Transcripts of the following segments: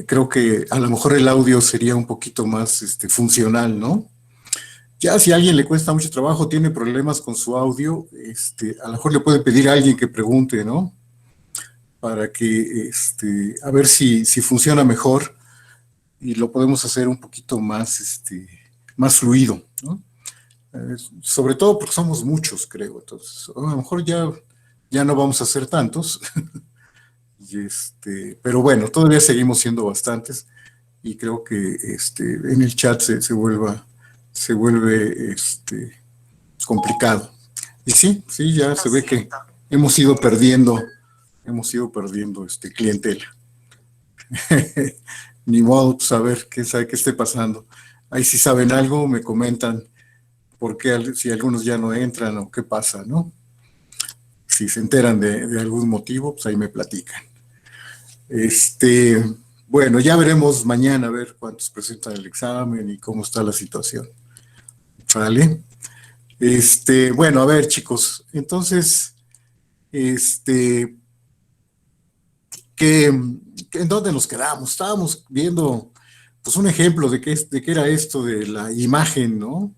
Creo que a lo mejor el audio sería un poquito más funcional, ¿no? Ya si a alguien le cuesta mucho trabajo, tiene problemas con su audio, a lo mejor le puede pedir a alguien que pregunte, ¿no? Para que, a ver si funciona mejor y lo podemos hacer un poquito más, más fluido, ¿no? Sobre todo porque somos muchos, creo. Entonces, a lo mejor ya no vamos a ser tantos, pero bueno, todavía seguimos siendo bastantes y creo que en el chat se vuelve complicado. Y sí, sí, ya se ve que hemos ido perdiendo clientela. Ni modo, pues a ver qué sabe qué esté pasando. Ahí si saben algo, me comentan por qué, si algunos ya no entran o qué pasa, ¿no? Si se enteran de algún motivo, pues ahí me platican. Bueno, ya veremos mañana a ver cuántos presentan el examen y cómo está la situación. ¿Vale? Bueno, a ver, chicos, entonces, ¿en dónde nos quedamos? Estábamos viendo, pues, un ejemplo de qué era esto de la imagen, ¿no?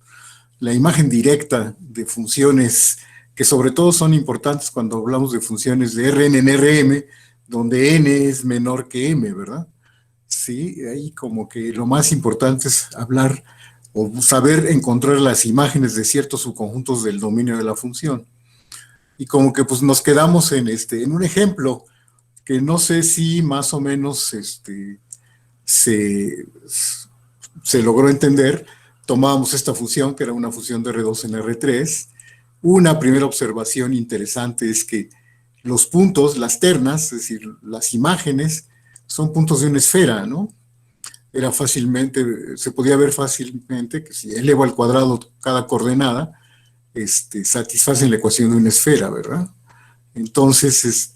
La imagen directa de funciones que sobre todo son importantes cuando hablamos de funciones de Rn en Rm, donde n es menor que m, ¿verdad? Sí, ahí como que lo más importante es hablar o saber encontrar las imágenes de ciertos subconjuntos del dominio de la función. Y como que pues nos quedamos en un ejemplo que no sé si más o menos se, se logró entender. Tomábamos esta función, que era una función de R2 en R3. Una primera observación interesante es que los puntos, las ternas, es decir, las imágenes, son puntos de una esfera, ¿no? Se podía ver fácilmente que si elevo al cuadrado cada coordenada, satisfacen la ecuación de una esfera, ¿verdad? Entonces,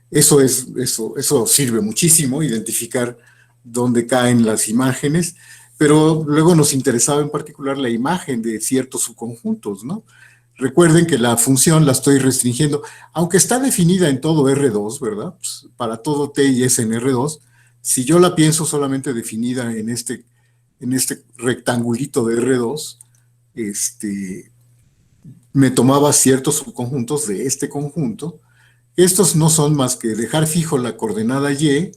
eso sirve muchísimo, identificar dónde caen las imágenes, pero luego nos interesaba en particular la imagen de ciertos subconjuntos, ¿no? Recuerden que la función la estoy restringiendo, aunque está definida en todo R2, ¿verdad? Pues para todo T y S en R2, si yo la pienso solamente definida en este rectangulito de R2, me tomaba ciertos subconjuntos de este conjunto. Estos no son más que dejar fijo la coordenada y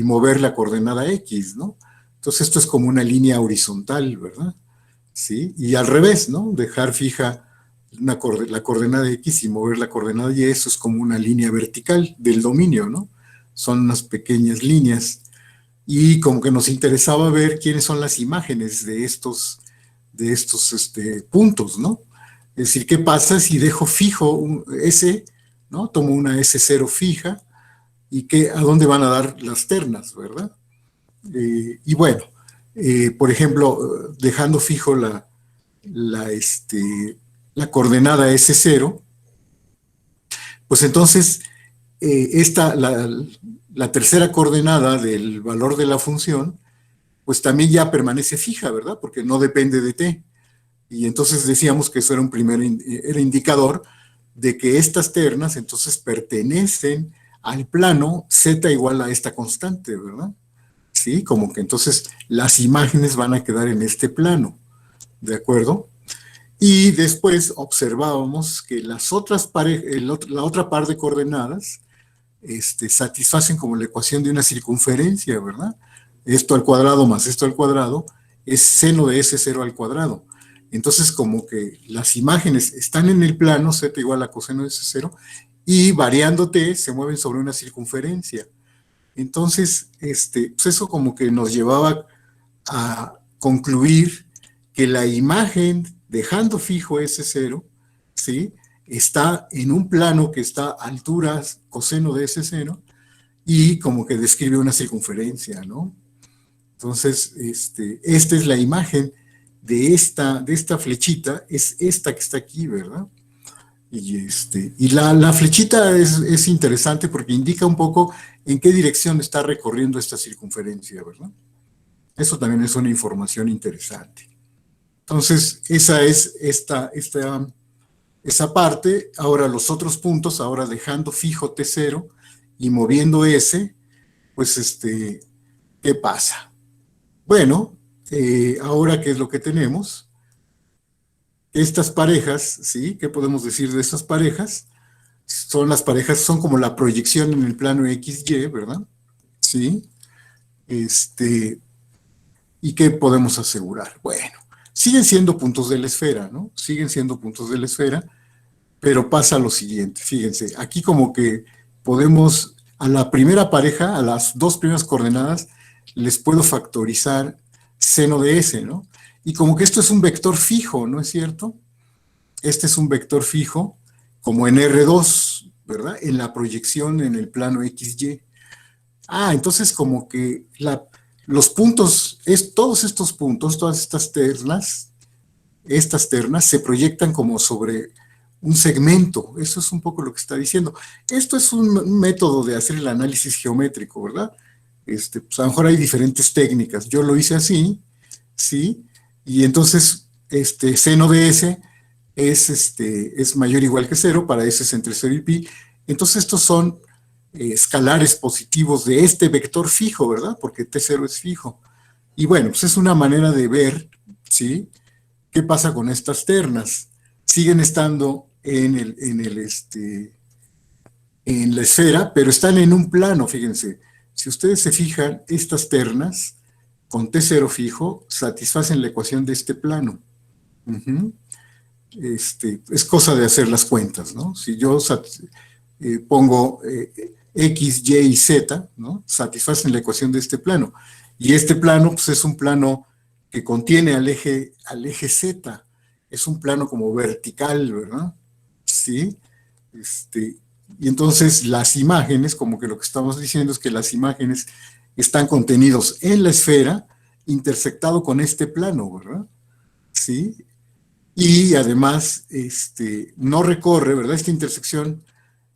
mover la coordenada X, ¿no? Entonces esto es como una línea horizontal, ¿verdad? ¿Sí? Y al revés, ¿no? Dejar fija la coordenada X y mover la coordenada Y, eso es como una línea vertical del dominio, ¿no? Son unas pequeñas líneas. Y como que nos interesaba ver quiénes son las imágenes de estos puntos, ¿no? Es decir, ¿qué pasa si dejo fijo un S, ¿no? Tomo una S0 fija y a dónde van a dar las ternas, ¿verdad? Y bueno, por ejemplo, dejando fijo la coordenada S0, pues entonces la tercera coordenada del valor de la función, pues también ya permanece fija, ¿verdad? Porque no depende de t. Y entonces decíamos que eso era era indicador de que estas ternas entonces pertenecen al plano z igual a esta constante, ¿verdad? Sí, como que entonces las imágenes van a quedar en este plano, ¿de acuerdo? Y después observábamos que la otra par de coordenadas satisfacen como la ecuación de una circunferencia, ¿verdad? Esto al cuadrado más esto al cuadrado es seno de S0 al cuadrado. Entonces, como que las imágenes están en el plano z igual a coseno de S0 y variando t se mueven sobre una circunferencia. Entonces, pues eso como que nos llevaba a concluir que la imagen, dejando fijo S0, ¿sí? Está en un plano que está a alturas coseno de S0 y como que describe una circunferencia, ¿no? Entonces, esta es la imagen de esta flechita, es esta que está aquí, ¿verdad? Y la flechita es interesante porque indica un poco en qué dirección está recorriendo esta circunferencia, ¿verdad? Eso también es una información interesante. Entonces, esa es esa parte. Ahora los otros puntos, ahora dejando fijo T0 y moviendo S, pues, ¿qué pasa? Bueno, ahora, ¿qué es lo que tenemos? Estas parejas, ¿sí? ¿Qué podemos decir de estas parejas? Son las parejas, son como la proyección en el plano XY, ¿verdad? Sí. ¿Y qué podemos asegurar? Bueno, siguen siendo puntos de la esfera, ¿no? Siguen siendo puntos de la esfera, pero pasa lo siguiente, fíjense, aquí como que podemos, a la primera pareja, a las dos primeras coordenadas, les puedo factorizar seno de S, ¿no? Y como que esto es un vector fijo, ¿no es cierto? Este es un vector fijo, como en R2, ¿verdad? En la proyección en el plano XY. Ah, entonces como que los puntos, todos estos puntos, todas estas ternas se proyectan como sobre un segmento. Eso es un poco lo que está diciendo. Esto es un método de hacer el análisis geométrico, ¿verdad? Pues a lo mejor hay diferentes técnicas. Yo lo hice así, ¿sí? Y entonces, seno de S es mayor o igual que cero, para S es entre 0 y pi. Entonces estos son escalares positivos de este vector fijo, ¿verdad? Porque T0 es fijo. Y bueno, pues es una manera de ver, ¿sí? ¿Qué pasa con estas ternas? Siguen estando en la esfera, pero están en un plano, fíjense. Si ustedes se fijan, estas ternas con T0 fijo satisfacen la ecuación de este plano. Uh-huh. Es cosa de hacer las cuentas, ¿no? Si yo pongo X, Y y Z, ¿no? Satisfacen la ecuación de este plano. Y este plano, pues, es un plano que contiene al eje Z. Es un plano como vertical, ¿verdad? Sí. Y entonces las imágenes, como que lo que estamos diciendo es que las imágenes están contenidos en la esfera, intersectado con este plano, ¿verdad? Sí. Y además, no recorre, ¿verdad?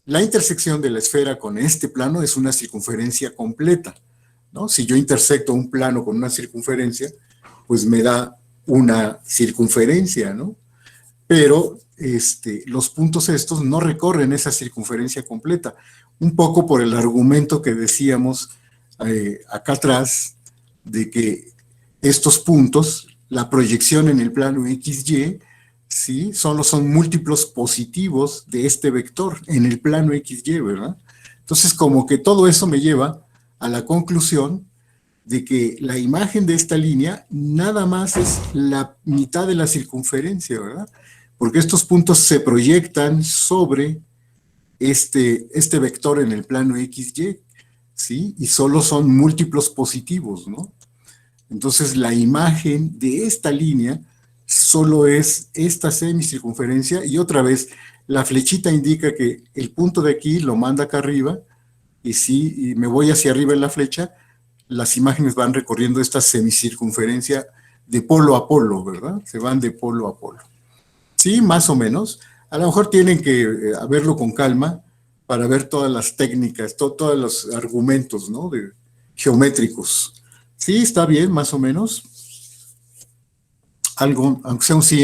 La intersección de la esfera con este plano es una circunferencia completa, ¿no? Si yo intersecto un plano con una circunferencia, pues me da una circunferencia, ¿no? Pero los puntos estos no recorren esa circunferencia completa, un poco por el argumento que decíamos acá atrás, de que estos puntos, la proyección en el plano XY, ¿sí? Solo son múltiplos positivos de este vector en el plano XY, ¿verdad? Entonces, como que todo eso me lleva a la conclusión de que la imagen de esta línea nada más es la mitad de la circunferencia, ¿verdad? Porque estos puntos se proyectan sobre este vector en el plano XY, ¿sí? Y solo son múltiplos positivos, ¿no? Entonces, la imagen de esta línea solo es esta semicircunferencia, y otra vez, la flechita indica que el punto de aquí lo manda acá arriba, y si me voy hacia arriba en la flecha, las imágenes van recorriendo esta semicircunferencia de polo a polo, ¿verdad? Se van de polo a polo. Sí, más o menos. A lo mejor tienen que verlo con calma para ver todas las técnicas, todos los argumentos, ¿no? Geométricos. Sí, está bien, más o menos. Algo, aunque sea un sí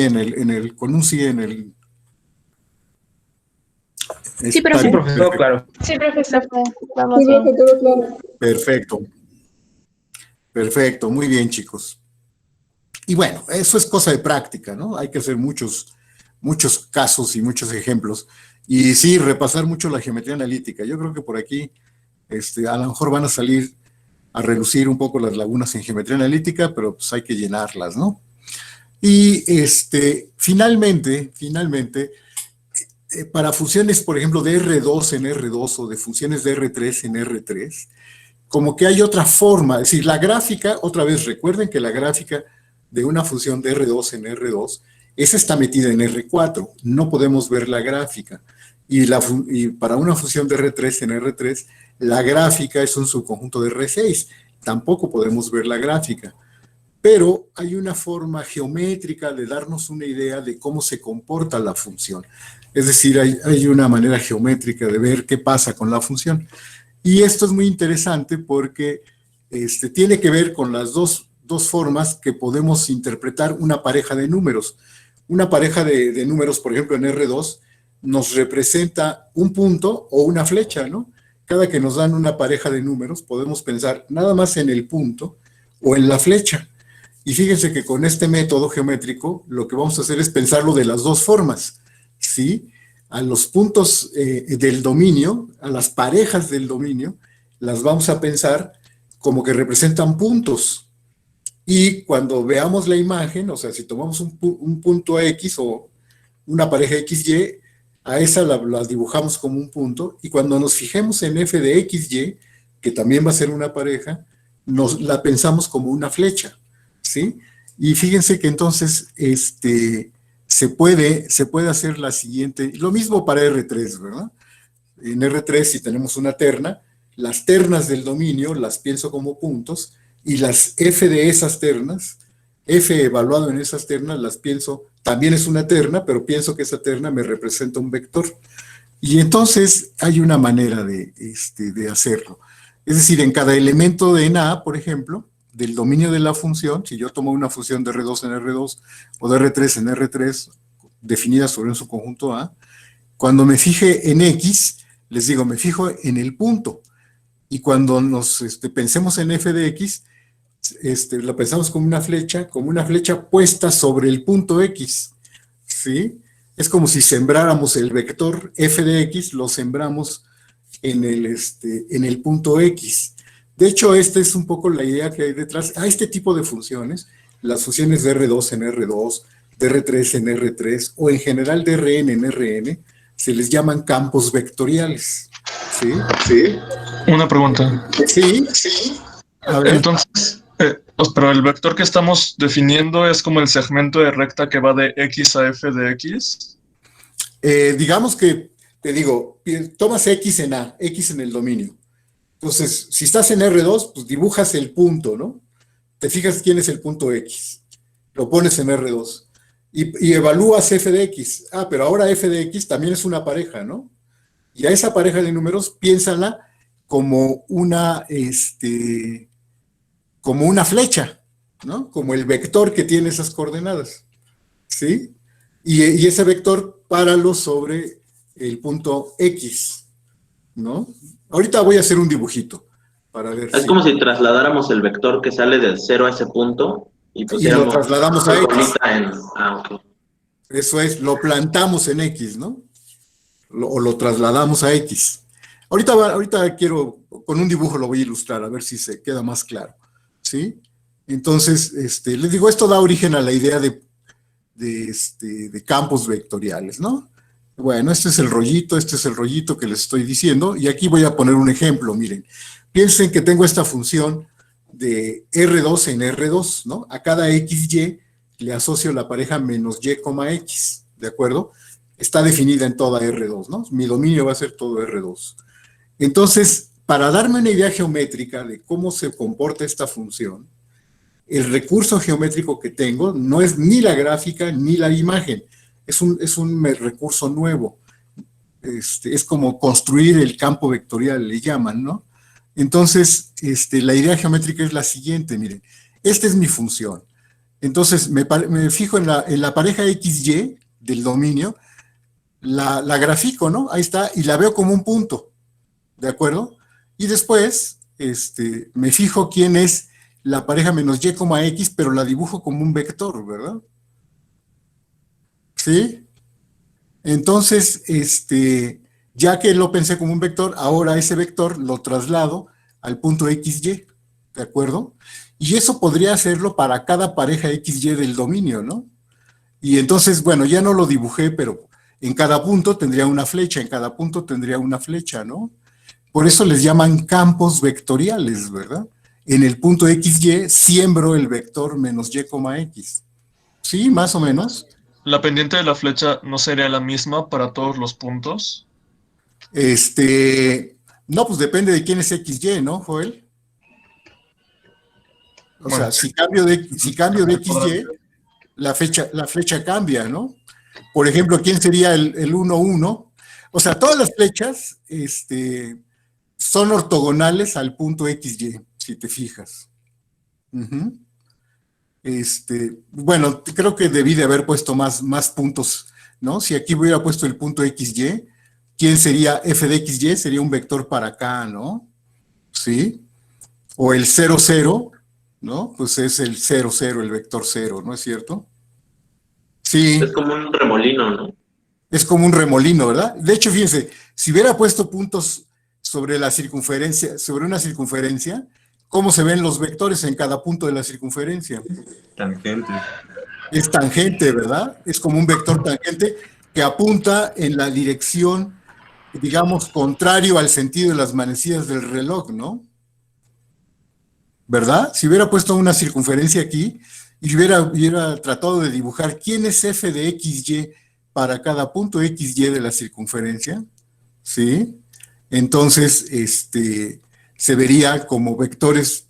con un sí en el. Sí, pero sí, profesor, claro. Sí, profesor, vamos bien. Perfecto. Perfecto, muy bien, chicos. Y bueno, eso es cosa de práctica, ¿no? Hay que hacer muchos casos y muchos ejemplos. Y sí, repasar mucho la geometría analítica. Yo creo que por aquí a lo mejor van a salir a relucir un poco las lagunas en geometría analítica, pero pues hay que llenarlas, ¿no? Y finalmente, para funciones, por ejemplo, de R2 en R2 o de funciones de R3 en R3, como que hay otra forma, es decir, la gráfica, otra vez recuerden que la gráfica de una función de R2 en R2, esa está metida en R4, no podemos ver la gráfica. Y para una función de R3 en R3, la gráfica es un subconjunto de R6, tampoco podemos ver la gráfica. Pero hay una forma geométrica de darnos una idea de cómo se comporta la función. Es decir, hay una manera geométrica de ver qué pasa con la función. Y esto es muy interesante porque tiene que ver con las dos formas que podemos interpretar una pareja de números. Una pareja de números, por ejemplo, en R2, nos representa un punto o una flecha, ¿no? cada que nos dan una pareja de números, podemos pensar nada más en el punto o en la flecha. Y fíjense que con este método geométrico, lo que vamos a hacer es pensarlo de las dos formas, ¿sí? A los puntos del dominio, a las parejas del dominio, las vamos a pensar como que representan puntos. Y cuando veamos la imagen, o sea, si tomamos un punto X o una pareja XY, a esa la dibujamos como un punto, y cuando nos fijemos en f de XY, que también va a ser una pareja, la pensamos como una flecha, ¿sí? Y fíjense que entonces se puede hacer la siguiente, lo mismo para R3, ¿verdad? En R3, si tenemos una terna, las ternas del dominio las pienso como puntos, y las f de esas ternas, f evaluado en esas ternas, las pienso, también es una terna, pero pienso que esa terna me representa un vector. Y entonces hay una manera de hacerlo. Es decir, en cada elemento de en A, por ejemplo, del dominio de la función, si yo tomo una función de R2 en R2 o de R3 en R3, definida sobre un subconjunto A, cuando me fije en X, les digo, me fijo en el punto. Y cuando nos pensemos en f de X, la pensamos como una flecha puesta sobre el punto X, ¿sí? Es como si sembráramos el vector f de X, lo sembramos en el punto X. De hecho, esta es un poco la idea que hay detrás. A este tipo de funciones, las funciones de R2 en R2, de R3 en R3, o en general de Rn en Rn, se les llaman campos vectoriales, ¿sí? Sí. Una pregunta. Sí. A ver. Entonces, pero el vector que estamos definiendo es como el segmento de recta que va de X a f de X. Digamos que, te digo, tomas X en A, X en el dominio. Entonces, si estás en R2, pues dibujas el punto, ¿no? Te fijas quién es el punto X. Lo pones en R2. Y evalúas f de X. Ah, pero ahora f de X también es una pareja, ¿no? Y a esa pareja de números, piénsala como una flecha, ¿no? Como el vector que tiene esas coordenadas, ¿sí? Y ese vector, páralo sobre el punto X, ¿no? Ahorita voy a hacer un dibujito para ver. Es como si trasladáramos el vector que sale del 0 a ese punto y pusiéramos lo trasladamos a X. Ok. Eso es, lo plantamos en X, ¿no? O lo trasladamos a X. Ahorita quiero, con un dibujo lo voy a ilustrar, a ver si se queda más claro, ¿sí? Entonces, les digo, esto da origen a la idea de campos vectoriales, ¿no? Bueno, este es el rollito que les estoy diciendo, y aquí voy a poner un ejemplo, miren. Piensen que tengo esta función de R2 en R2, ¿no? A cada XY le asocio la pareja menos Y, X, ¿de acuerdo? Está definida en toda R2, ¿no? Mi dominio va a ser todo R2. Entonces, para darme una idea geométrica de cómo se comporta esta función, el recurso geométrico que tengo no es ni la gráfica ni la imagen, es un recurso nuevo. Es como construir el campo vectorial, le llaman, ¿no? Entonces, la idea geométrica es la siguiente, miren, esta es mi función. Entonces, me fijo en la pareja XY del dominio, la grafico, ¿no? Ahí está, y la veo como un punto, ¿de acuerdo? Y después, me fijo quién es la pareja menos Y, X, pero la dibujo como un vector, ¿verdad? ¿Sí? Entonces, ya que lo pensé como un vector, ahora ese vector lo traslado al punto XY, ¿de acuerdo? Y eso podría hacerlo para cada pareja XY del dominio, ¿no? Y entonces, bueno, ya no lo dibujé, pero en cada punto tendría una flecha, en cada punto tendría una flecha, ¿no? Por eso les llaman campos vectoriales, ¿verdad? En el punto XY siembro el vector menos Y, X. ¿Sí? Más o menos. ¿La pendiente de la flecha no sería la misma para todos los puntos? No, pues depende de quién es XY, ¿no, Joel? O sea, si cambio de XY, la flecha cambia, ¿no? Por ejemplo, ¿quién sería el 1, 1? O sea, todas las flechas son ortogonales al punto XY, si te fijas. Bueno, creo que debí de haber puesto más puntos, ¿no? Si aquí hubiera puesto el punto XY, ¿quién sería f de xy? Sería un vector para acá, ¿no? ¿Sí? O el 0, 0, ¿no? Pues es el 0, 0, el vector 0, ¿no es cierto? Sí, Es como un remolino, ¿no? es como un remolino, ¿verdad? De hecho, fíjense, si hubiera puesto puntos sobre la circunferencia, sobre una circunferencia, ¿cómo se ven los vectores en cada punto de la circunferencia? Tangente. Es tangente, ¿verdad? Es como un vector tangente que apunta en la dirección, digamos, contrario al sentido de las manecillas del reloj, ¿no? ¿Verdad? Si hubiera puesto una circunferencia aquí y hubiera tratado de dibujar quién es f de xy para cada punto xy de la circunferencia, ¿sí? Entonces, se vería como vectores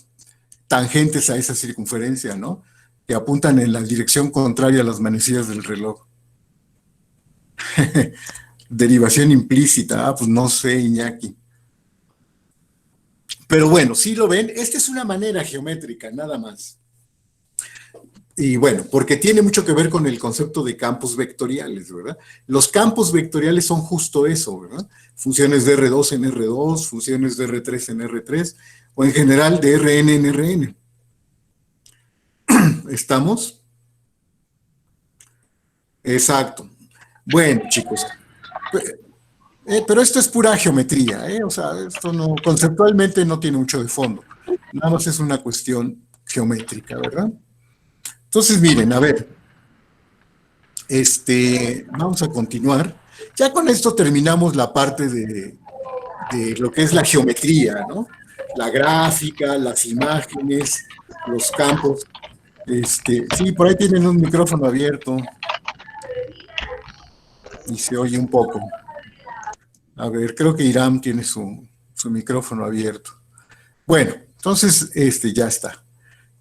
tangentes a esa circunferencia, ¿no? Que apuntan en la dirección contraria a las manecillas del reloj. Derivación implícita, pues no sé, Iñaki. Pero bueno, si lo ven, esta es una manera geométrica, nada más. Y bueno, porque tiene mucho que ver con el concepto de campos vectoriales, ¿verdad? Los campos vectoriales son justo eso, ¿verdad? Funciones de R2 en R2, funciones de R3 en R3, o en general de Rn en Rn. ¿Estamos? Exacto. Bueno, chicos, pero esto es pura geometría, ¿eh? O sea, esto no, conceptualmente no tiene mucho de fondo. Nada más es una cuestión geométrica, ¿verdad? Entonces, miren, a ver, vamos a continuar. Ya con esto terminamos la parte de lo que es la geometría, ¿no? La gráfica, las imágenes, los campos. Sí, por ahí tienen un micrófono abierto y se oye un poco. A ver, creo que Irán tiene su micrófono abierto. Bueno, entonces, ya está.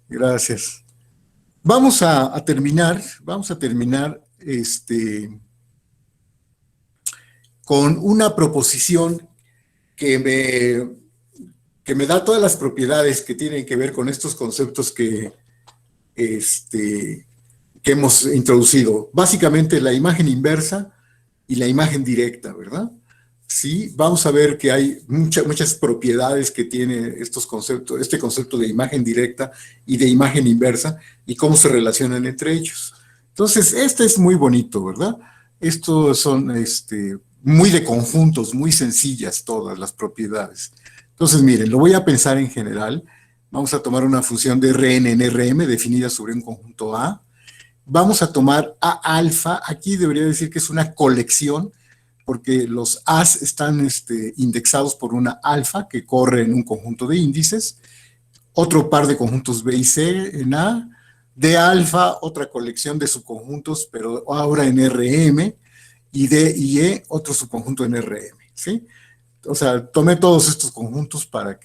Gracias. Vamos a terminar con una proposición que me da todas las propiedades que tienen que ver con estos conceptos que hemos introducido. Básicamente la imagen inversa y la imagen directa, ¿verdad? Sí, vamos a ver que hay muchas propiedades que tiene este concepto de imagen directa y de imagen inversa y cómo se relacionan entre ellos. Entonces, este es muy bonito, ¿verdad? Estos son muy de conjuntos, muy sencillas todas las propiedades. Entonces, miren, lo voy a pensar en general. Vamos a tomar una función de Rn en Rm definida sobre un conjunto A. Vamos a tomar A alfa, aquí debería decir que es una colección, porque los A's están indexados por una alfa que corre en un conjunto de índices, otro par de conjuntos B y C en A, D alfa, otra colección de subconjuntos, pero ahora en Rm, y D y E, otro subconjunto en Rm, ¿sí? O sea, tomé todos estos conjuntos para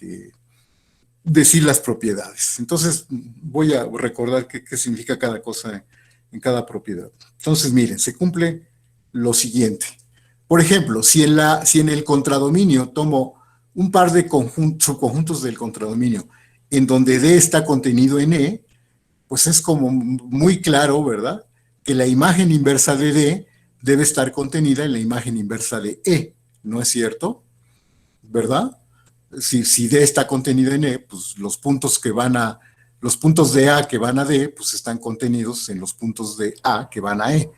decir las propiedades. Entonces, voy a recordar qué significa cada cosa en cada propiedad. Entonces, miren, se cumple lo siguiente. Por ejemplo, si en el contradominio tomo un par de subconjuntos del contradominio en donde D está contenido en E, pues es como muy claro, ¿verdad? Que la imagen inversa de D debe estar contenida en la imagen inversa de E, ¿no es cierto? ¿Verdad? Si D está contenido en E, pues los puntos de A que van a D, pues están contenidos en los puntos de A que van a E,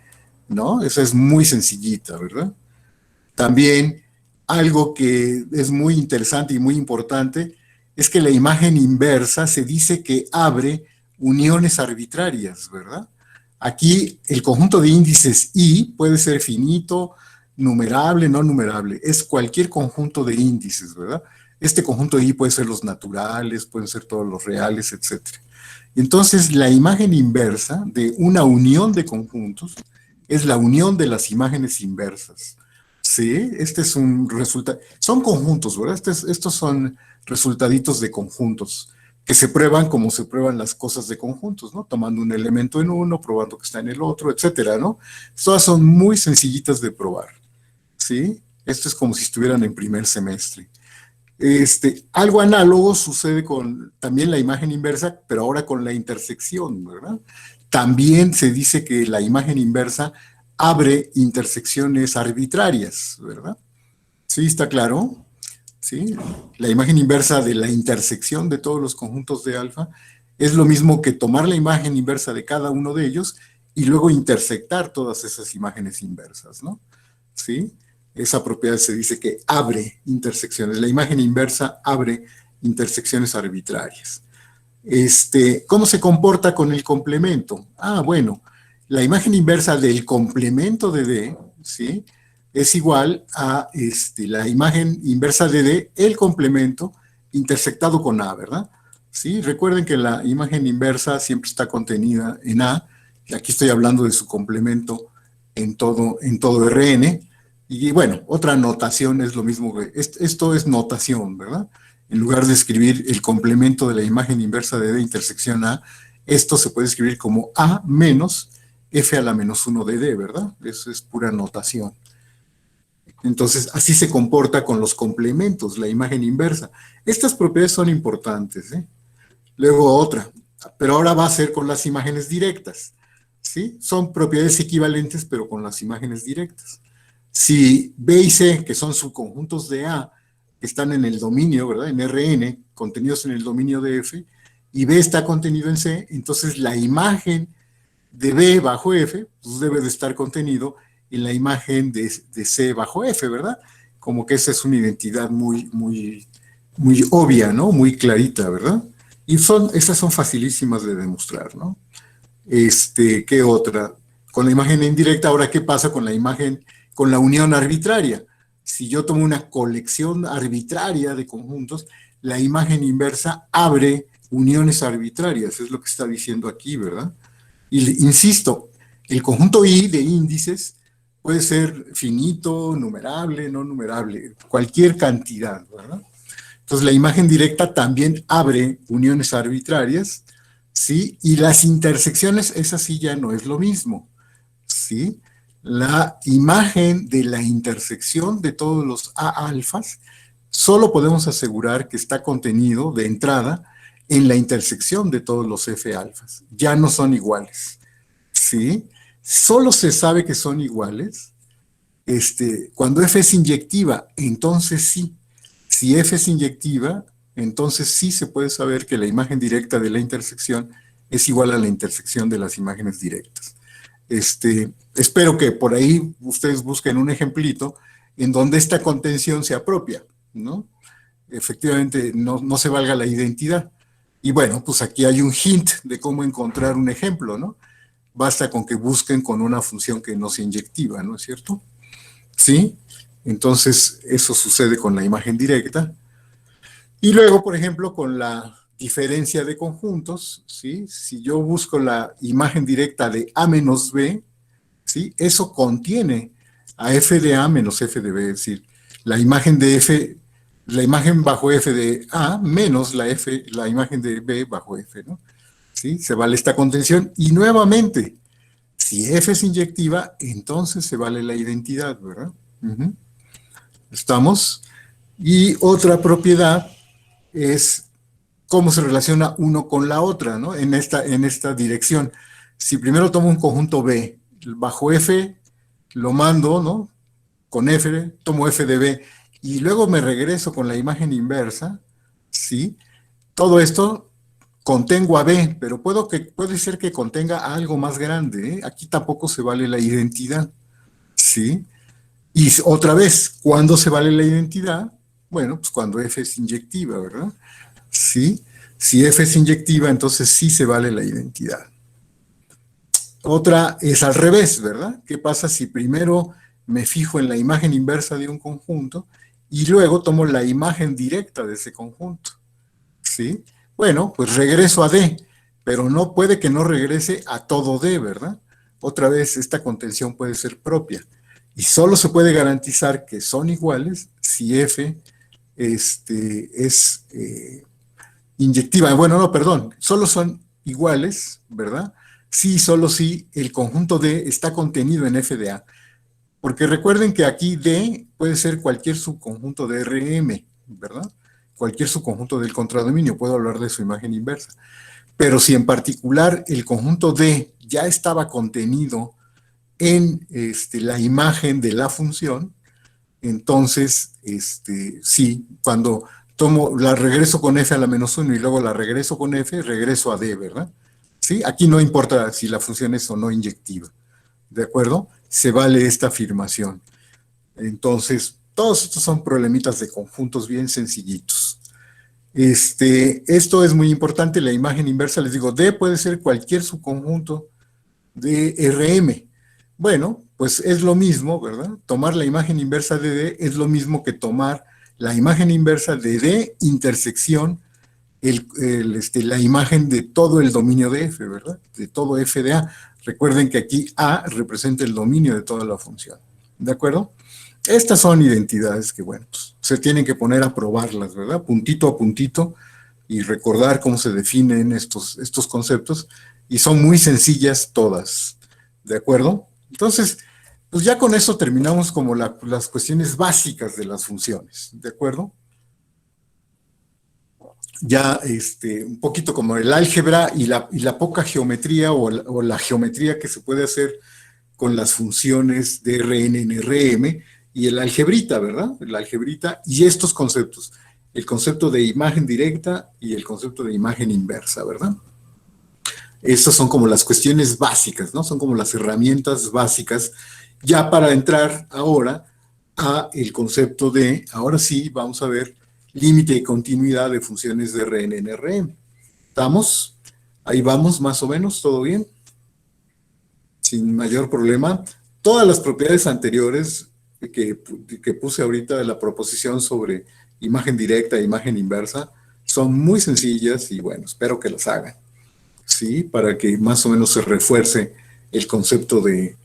¿no? Esa es muy sencillita, ¿verdad? También algo que es muy interesante y muy importante es que la imagen inversa se dice que abre uniones arbitrarias, ¿verdad? Aquí el conjunto de índices I puede ser finito, numerable, no numerable, es cualquier conjunto de índices, ¿verdad? Este conjunto de I puede ser los naturales, pueden ser todos los reales, etc. Entonces, la imagen inversa de una unión de conjuntos es la unión de las imágenes inversas. Sí, este es un resultado. Son conjuntos, ¿verdad? Estos son resultaditos de conjuntos que se prueban como se prueban las cosas de conjuntos, ¿no? Tomando un elemento en uno, probando que está en el otro, etcétera, ¿no? Todas son muy sencillitas de probar, ¿sí? Esto es como si estuvieran en primer semestre. Algo análogo sucede con también la imagen inversa, pero ahora con la intersección, ¿verdad? También se dice que la imagen inversa abre intersecciones arbitrarias, ¿verdad? Sí, está claro. ¿Sí? La imagen inversa de la intersección de todos los conjuntos de alfa es lo mismo que tomar la imagen inversa de cada uno de ellos y luego intersectar todas esas imágenes inversas, ¿no? ¿Sí? Esa propiedad se dice que abre intersecciones. La imagen inversa abre intersecciones arbitrarias. ¿Cómo se comporta con el complemento? Ah, bueno, la imagen inversa del complemento de D, ¿sí?, es igual a la imagen inversa de D, el complemento, intersectado con A, ¿verdad? ¿Sí? Recuerden que la imagen inversa siempre está contenida en A, y aquí estoy hablando de su complemento en todo Rn, y bueno, otra notación es lo mismo que, esto es notación, ¿verdad? En lugar de escribir el complemento de la imagen inversa de D intersección A, esto se puede escribir como A menos F a la menos 1 de D, ¿verdad? Eso es pura notación. Entonces, así se comporta con los complementos, la imagen inversa. Estas propiedades son importantes, ¿eh? Luego otra, pero ahora va a ser con las imágenes directas, ¿sí? Son propiedades equivalentes, pero con las imágenes directas. Si B y C, que son subconjuntos de A, que están en el dominio, ¿verdad?, en Rn, contenidos en el dominio de F, y B está contenido en C, entonces la imagen de B bajo F, pues debe de estar contenido en la imagen de C bajo F, ¿verdad? Como que esa es una identidad muy obvia, ¿no? Muy clarita, ¿verdad? Y esas son facilísimas de demostrar, ¿no? ¿Qué otra? Con la imagen indirecta, ahora, ¿qué pasa con la imagen, con la unión arbitraria? Si yo tomo una colección arbitraria de conjuntos, la imagen inversa abre uniones arbitrarias, es lo que está diciendo aquí, ¿verdad? Y insisto, el conjunto I de índices puede ser finito, numerable, no numerable, cualquier cantidad, ¿verdad? Entonces la imagen directa también abre uniones arbitrarias, ¿sí? Y las intersecciones, esa sí ya no es lo mismo, ¿sí? La imagen de la intersección de todos los A alfas, solo podemos asegurar que está contenido de entrada en la intersección de todos los F alfas. Ya no son iguales, ¿sí? Solo se sabe que son iguales cuando F es inyectiva, entonces sí. Si F es inyectiva, entonces sí se puede saber que la imagen directa de la intersección es igual a la intersección de las imágenes directas. Espero que por ahí ustedes busquen un ejemplito en donde esta contención se apropia, ¿no? Efectivamente, no se valga la identidad. Y bueno, pues aquí hay un hint de cómo encontrar un ejemplo, ¿no? Basta con que busquen con una función que no sea inyectiva, ¿no es cierto? ¿Sí? Entonces, eso sucede con la imagen directa. Y luego, por ejemplo, con la diferencia de conjuntos, ¿sí? Si yo busco la imagen directa de A menos B, ¿sí? Eso contiene a F de A menos F de B, es decir, la imagen de F, la imagen bajo F de A menos la imagen de B bajo F, ¿no? ¿Sí? Se vale esta contención. Y nuevamente, si F es inyectiva, entonces se vale la identidad, ¿verdad? ¿Estamos? Y otra propiedad es cómo se relaciona uno con la otra, ¿no? En esta dirección. Si primero tomo un conjunto B, bajo F lo mando, ¿no? Con F, tomo F de B, y luego me regreso con la imagen inversa, ¿sí? Todo esto contengo a B, pero puede ser que contenga a algo más grande, ¿eh? Aquí tampoco se vale la identidad, ¿sí? Y otra vez, ¿cuándo se vale la identidad? Bueno, pues cuando F es inyectiva, ¿verdad? ¿Sí? Si F es inyectiva, entonces sí se vale la identidad. Otra es al revés, ¿verdad? ¿Qué pasa si primero me fijo en la imagen inversa de un conjunto y luego tomo la imagen directa de ese conjunto? ¿Sí? Bueno, pues regreso a D, pero no puede que no regrese a todo D, ¿verdad? Otra vez, esta contención puede ser propia. Y solo se puede garantizar que son iguales si F es inyectiva. Bueno, no, perdón, solo son iguales, ¿verdad? Sí, solo si el conjunto D está contenido en F de A. Porque recuerden que aquí D puede ser cualquier subconjunto de Rm, ¿verdad? Cualquier subconjunto del contradominio, puedo hablar de su imagen inversa. Pero si en particular el conjunto D ya estaba contenido en la imagen de la función, Entonces, sí, cuando la regreso con f a la menos 1 y luego la regreso con f, regreso a d, ¿verdad? ¿Sí? Aquí no importa si la función es o no inyectiva, ¿de acuerdo? Se vale esta afirmación. Entonces, todos estos son problemitas de conjuntos bien sencillitos. Esto es muy importante, la imagen inversa, les digo, D puede ser cualquier subconjunto de Rm. Bueno, pues es lo mismo, ¿verdad? Tomar la imagen inversa de D es lo mismo que tomar la imagen inversa de D intersección la imagen de todo el dominio de F, ¿verdad? De todo F de A. Recuerden que aquí A representa el dominio de toda la función, ¿de acuerdo? Estas son identidades que, bueno, pues, se tienen que poner a probarlas, ¿verdad? Puntito a puntito y recordar cómo se definen estos conceptos, y son muy sencillas todas, ¿de acuerdo? Entonces, pues ya con eso terminamos como las cuestiones básicas de las funciones, ¿de acuerdo? Ya un poquito como el álgebra y la poca geometría o la geometría que se puede hacer con las funciones de Rn en Rm y el algebrita, ¿verdad? El algebrita y estos conceptos, el concepto de imagen directa y el concepto de imagen inversa, ¿verdad? Estas son como las cuestiones básicas, ¿no? Son como las herramientas básicas ya para entrar ahora a el concepto de, ahora sí, vamos a ver límite y continuidad de funciones de Rn en Rm. ¿Estamos? Ahí vamos, más o menos, ¿todo bien? Sin mayor problema. Todas las propiedades anteriores que puse ahorita de la proposición sobre imagen directa e imagen inversa son muy sencillas y bueno, espero que las hagan, ¿sí? Para que más o menos se refuerce el concepto de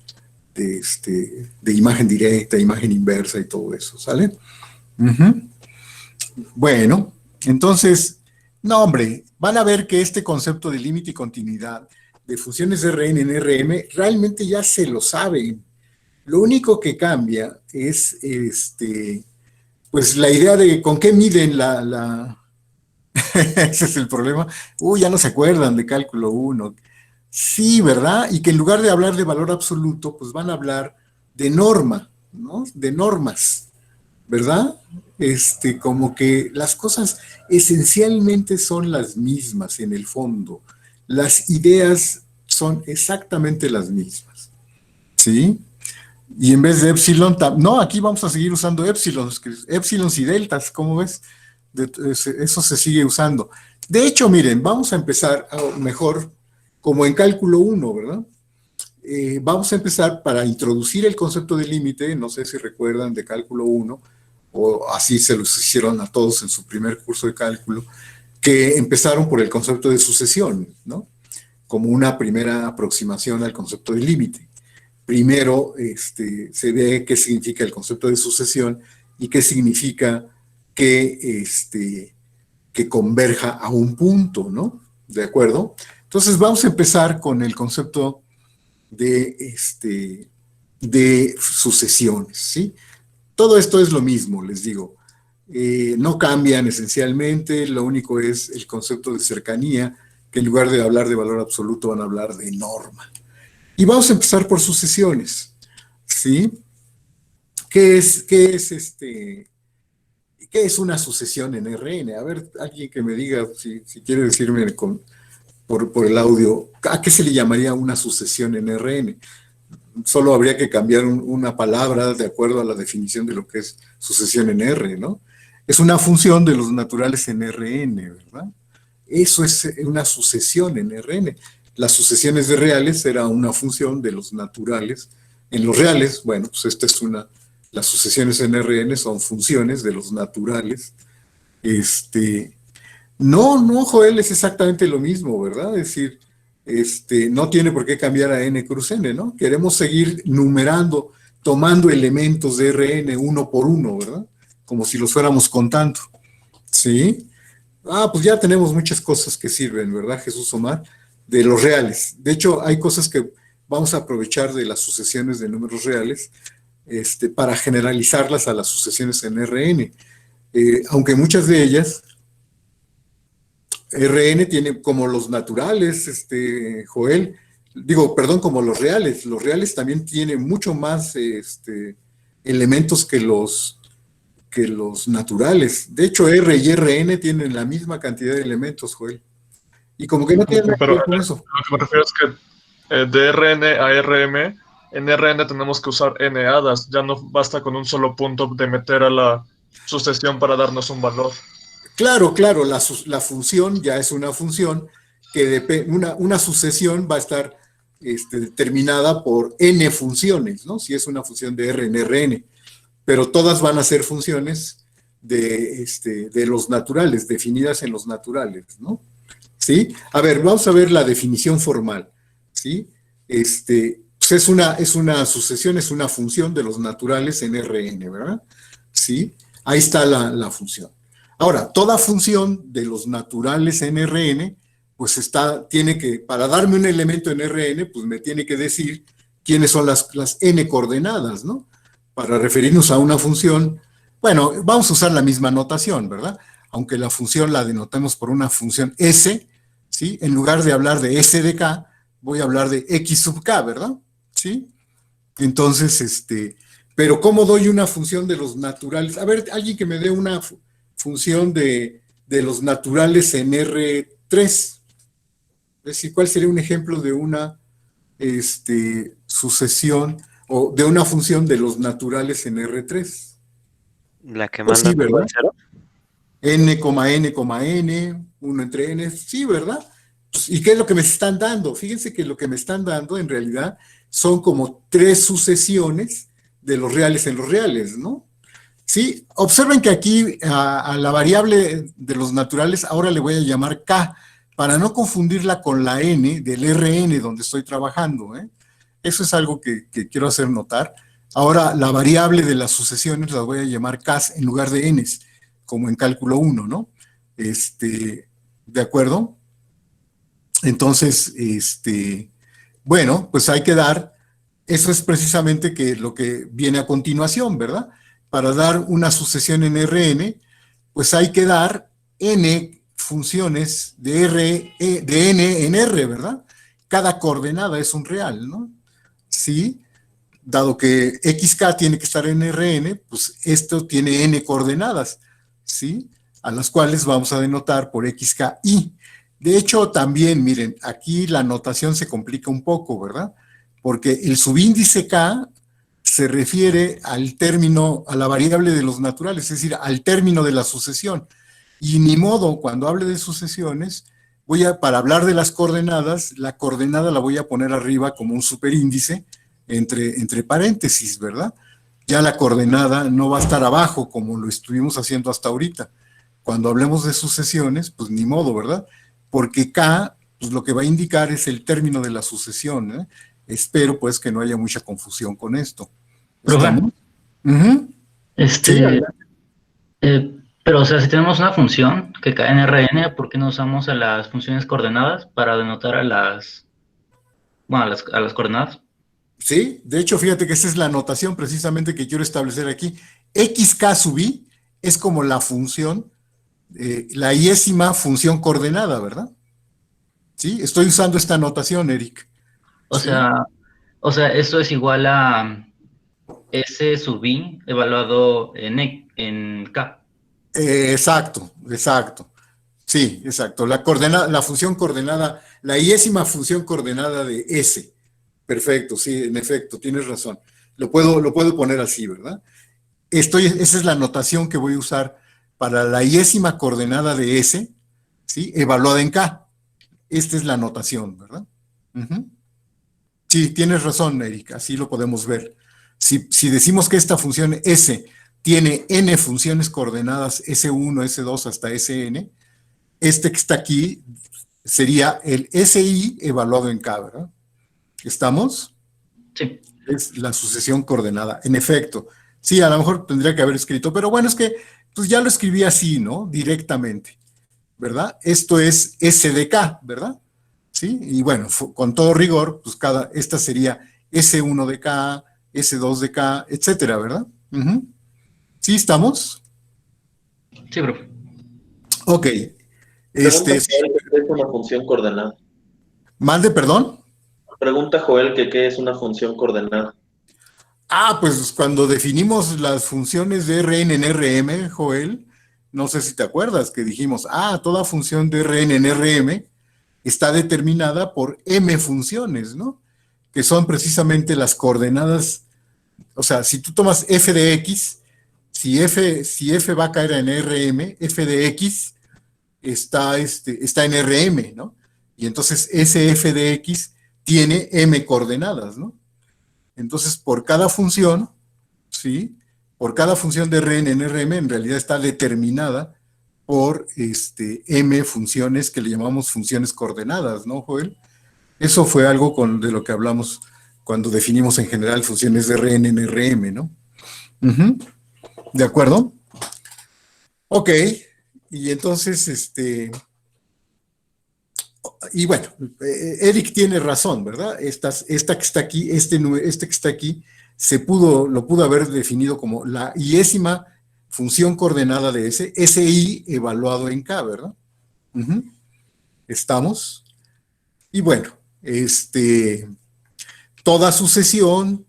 imagen directa, imagen inversa y todo eso, ¿sale? Bueno, entonces, no hombre, van a ver que este concepto de límite y continuidad de funciones Rn en Rm realmente ya se lo saben. Lo único que cambia es pues la idea de con qué miden ese es el problema. Ya no se acuerdan de cálculo 1. Sí, ¿verdad? Y que en lugar de hablar de valor absoluto, pues van a hablar de norma, ¿no? De normas, ¿verdad? Como que las cosas esencialmente son las mismas en el fondo. Las ideas son exactamente las mismas, ¿sí? Y en vez de epsilon, no, aquí vamos a seguir usando épsilons y deltas, ¿cómo ves? Eso se sigue usando. De hecho, miren, vamos a empezar mejor como en cálculo 1, ¿verdad? Vamos a empezar para introducir el concepto de límite, no sé si recuerdan de cálculo 1, o así se los hicieron a todos en su primer curso de cálculo, que empezaron por el concepto de sucesión, ¿no? Como una primera aproximación al concepto de límite. Primero se ve qué significa el concepto de sucesión y qué significa que converja a un punto, ¿no? ¿De acuerdo? Entonces vamos a empezar con el concepto de sucesiones, ¿sí? Todo esto es lo mismo, les digo. No cambian esencialmente, lo único es el concepto de cercanía, que en lugar de hablar de valor absoluto van a hablar de norma. Y vamos a empezar por sucesiones, ¿sí? ¿Qué es una sucesión en Rn? A ver, alguien que me diga, si quiere decirme por el audio, ¿a qué se le llamaría una sucesión en Rn? Solo habría que cambiar una palabra de acuerdo a la definición de lo que es sucesión en R, ¿no? Es una función de los naturales en Rn, ¿verdad? Eso es una sucesión en Rn. Las sucesiones de reales era una función de los naturales. En los reales, bueno, pues esta es las sucesiones en Rn son funciones de los naturales. No, Joel, es exactamente lo mismo, ¿verdad? Es decir, no tiene por qué cambiar a n cruz n, ¿no? Queremos seguir numerando, tomando elementos de Rn uno por uno, ¿verdad? Como si los fuéramos contando, ¿sí? Pues ya tenemos muchas cosas que sirven, ¿verdad, Jesús Omar? De los reales. De hecho, hay cosas que vamos a aprovechar de las sucesiones de números reales para generalizarlas a las sucesiones en Rn. Aunque muchas de ellas, Rn tiene como los naturales, Joel, digo, perdón, como los reales. Los reales también tienen mucho más elementos que los naturales. De hecho, R y Rn tienen la misma cantidad de elementos, Joel. Y como que no tiene nada que Pero ver con eso. lo que me refiero es que de Rn a Rm, en Rn tenemos que usar n hadas. Ya no basta con un solo punto de meter a la sucesión para darnos un valor. Claro, claro, la función ya es una función que una sucesión va a estar determinada por n funciones, ¿no? Si es una función de R en Rn, pero todas van a ser funciones de los naturales, definidas en los naturales, ¿no? ¿Sí? A ver, vamos a ver la definición formal, ¿sí? Pues es una sucesión, es una función de los naturales en Rn, ¿verdad? ¿Sí? Ahí está la función. Ahora, toda función de los naturales en Rn, pues tiene que, para darme un elemento en Rn, pues me tiene que decir quiénes son las n coordenadas, ¿no? Para referirnos a una función, bueno, vamos a usar la misma notación, ¿verdad? Aunque la función la denotemos por una función s, ¿sí? En lugar de hablar de s de k, voy a hablar de x sub k, ¿verdad? ¿Sí? Entonces, pero ¿cómo doy una función de los naturales? A ver, alguien que me dé una función de los naturales en R3. Es decir, ¿cuál sería un ejemplo de una sucesión o de una función de los naturales en R3? La que Pues manda sí, ¿verdad? al cero. n, 1 entre n, sí, ¿verdad? Pues, ¿y qué es lo que me están dando? Fíjense que lo que me están dando en realidad son como 3 sucesiones de los reales en los reales, ¿no? Sí, observen que aquí a la variable de los naturales ahora le voy a llamar k, para no confundirla con la n del Rn donde estoy trabajando, ¿eh? Eso es algo que quiero hacer notar. Ahora la variable de las sucesiones las voy a llamar k en lugar de n's, como en cálculo 1, ¿no? ¿De acuerdo? Entonces, bueno, pues hay que dar, eso es precisamente lo que viene a continuación, ¿verdad? Para dar una sucesión en Rn, pues hay que dar n funciones de n en R, ¿verdad? Cada coordenada es un real, ¿no? Sí, dado que xk tiene que estar en Rn, pues esto tiene n coordenadas, ¿sí? A las cuales vamos a denotar por xki. De hecho, también, miren, aquí la notación se complica un poco, ¿verdad? Porque el subíndice k se refiere al término, a la variable de los naturales, es decir, al término de la sucesión. Y ni modo, cuando hable de sucesiones, para hablar de las coordenadas, la coordenada la voy a poner arriba como un superíndice entre paréntesis, ¿verdad? Ya la coordenada no va a estar abajo como lo estuvimos haciendo hasta ahorita. Cuando hablemos de sucesiones, pues ni modo, ¿verdad? Porque K, pues lo que va a indicar es el término de la sucesión, ¿eh? Espero pues que no haya mucha confusión con esto. ¿Estamos? Uh-huh. Sí, pero o sea, si tenemos una función que cae en Rn, ¿por qué no usamos a las funciones coordenadas para denotar a las coordenadas? Sí, de hecho, fíjate que esa es la notación precisamente que quiero establecer aquí. xk sub i es como la función, la iésima función coordenada, ¿verdad? Sí, estoy usando esta notación, Eric. O ¿sí? sea, eso es igual a S sub i evaluado en K. Exacto. Sí, exacto. La función coordenada, la iésima función coordenada de S. Perfecto, sí, en efecto, tienes razón. Lo puedo poner así, ¿verdad? Esa es la notación que voy a usar para la iésima coordenada de S, ¿sí? Evaluada en K. Esta es la notación, ¿verdad? Uh-huh. Sí, tienes razón, Erika, así lo podemos ver. Si decimos que esta función S tiene n funciones coordenadas S1, S2 hasta Sn, que está aquí sería el Si evaluado en K, ¿verdad? ¿Estamos? Sí. Es la sucesión coordenada, en efecto. Sí, a lo mejor tendría que haber escrito, pero bueno, es que pues ya lo escribí así, ¿no? Directamente, ¿verdad? Esto es S de K, ¿verdad? ¿Sí? Y bueno, con todo rigor, pues esta sería S1 de K, S2 de K, etcétera, ¿verdad? Uh-huh. ¿Sí estamos? Sí, profe. Ok. Pregunta Joel que qué es una función coordenada. ¿Mande, perdón? Pregunta Joel que qué es una función coordenada. Pues cuando definimos las funciones de Rn en Rm, Joel, no sé si te acuerdas que dijimos, toda función de Rn en Rm está determinada por m funciones, ¿no? Que son precisamente las coordenadas. O sea, si tú tomas f de x, si f va a caer en Rm, f de x está en Rm, ¿no? Y entonces ese f de x tiene m coordenadas, ¿no? Entonces, por cada función, ¿sí? Por cada función de Rn en Rm, en realidad está determinada por m funciones que le llamamos funciones coordenadas, ¿no, Joel? Eso fue algo de lo que hablamos cuando definimos en general funciones de Rn en Rm, ¿no? ¿De acuerdo? Ok, y entonces, y bueno, Eric tiene razón, ¿verdad? Esta que está aquí, este que está aquí, lo pudo haber definido como la iésima función coordenada de ese i evaluado en k, ¿verdad? ¿Estamos? Y bueno, toda sucesión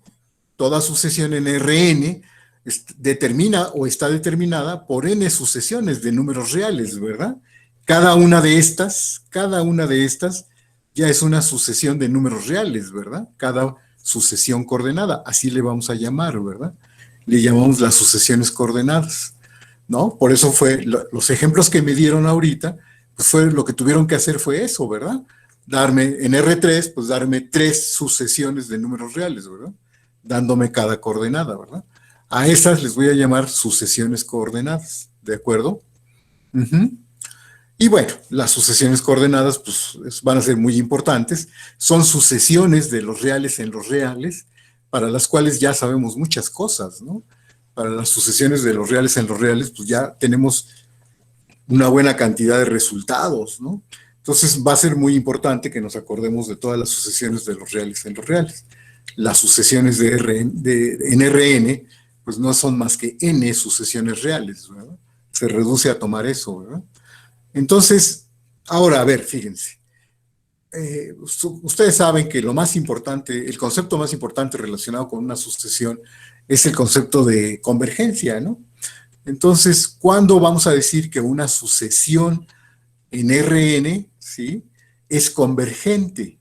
en Rn determina o está determinada por n sucesiones de números reales, ¿verdad? Cada una de estas ya es una sucesión de números reales, ¿verdad? Cada sucesión coordenada, así le vamos a llamar, ¿verdad? Le llamamos las sucesiones coordenadas, ¿no? Por eso los ejemplos que me dieron ahorita, pues lo que tuvieron que hacer fue eso, ¿verdad? En R3, pues darme 3 sucesiones de números reales, ¿verdad? Dándome cada coordenada, ¿verdad? A esas les voy a llamar sucesiones coordenadas, ¿de acuerdo? Y bueno, las sucesiones coordenadas pues van a ser muy importantes. Son sucesiones de los reales en los reales, para las cuales ya sabemos muchas cosas, ¿no? Para las sucesiones de los reales en los reales, pues ya tenemos una buena cantidad de resultados, ¿no? Entonces va a ser muy importante que nos acordemos de todas las sucesiones de los reales en los reales. Las sucesiones en Rn, pues no son más que n sucesiones reales, ¿verdad? Se reduce a tomar eso, ¿verdad? Entonces, ahora, a ver, fíjense. Ustedes saben que el concepto más importante relacionado con una sucesión es el concepto de convergencia, ¿no? Entonces, ¿cuándo vamos a decir que una sucesión en Rn, ¿sí?, es convergente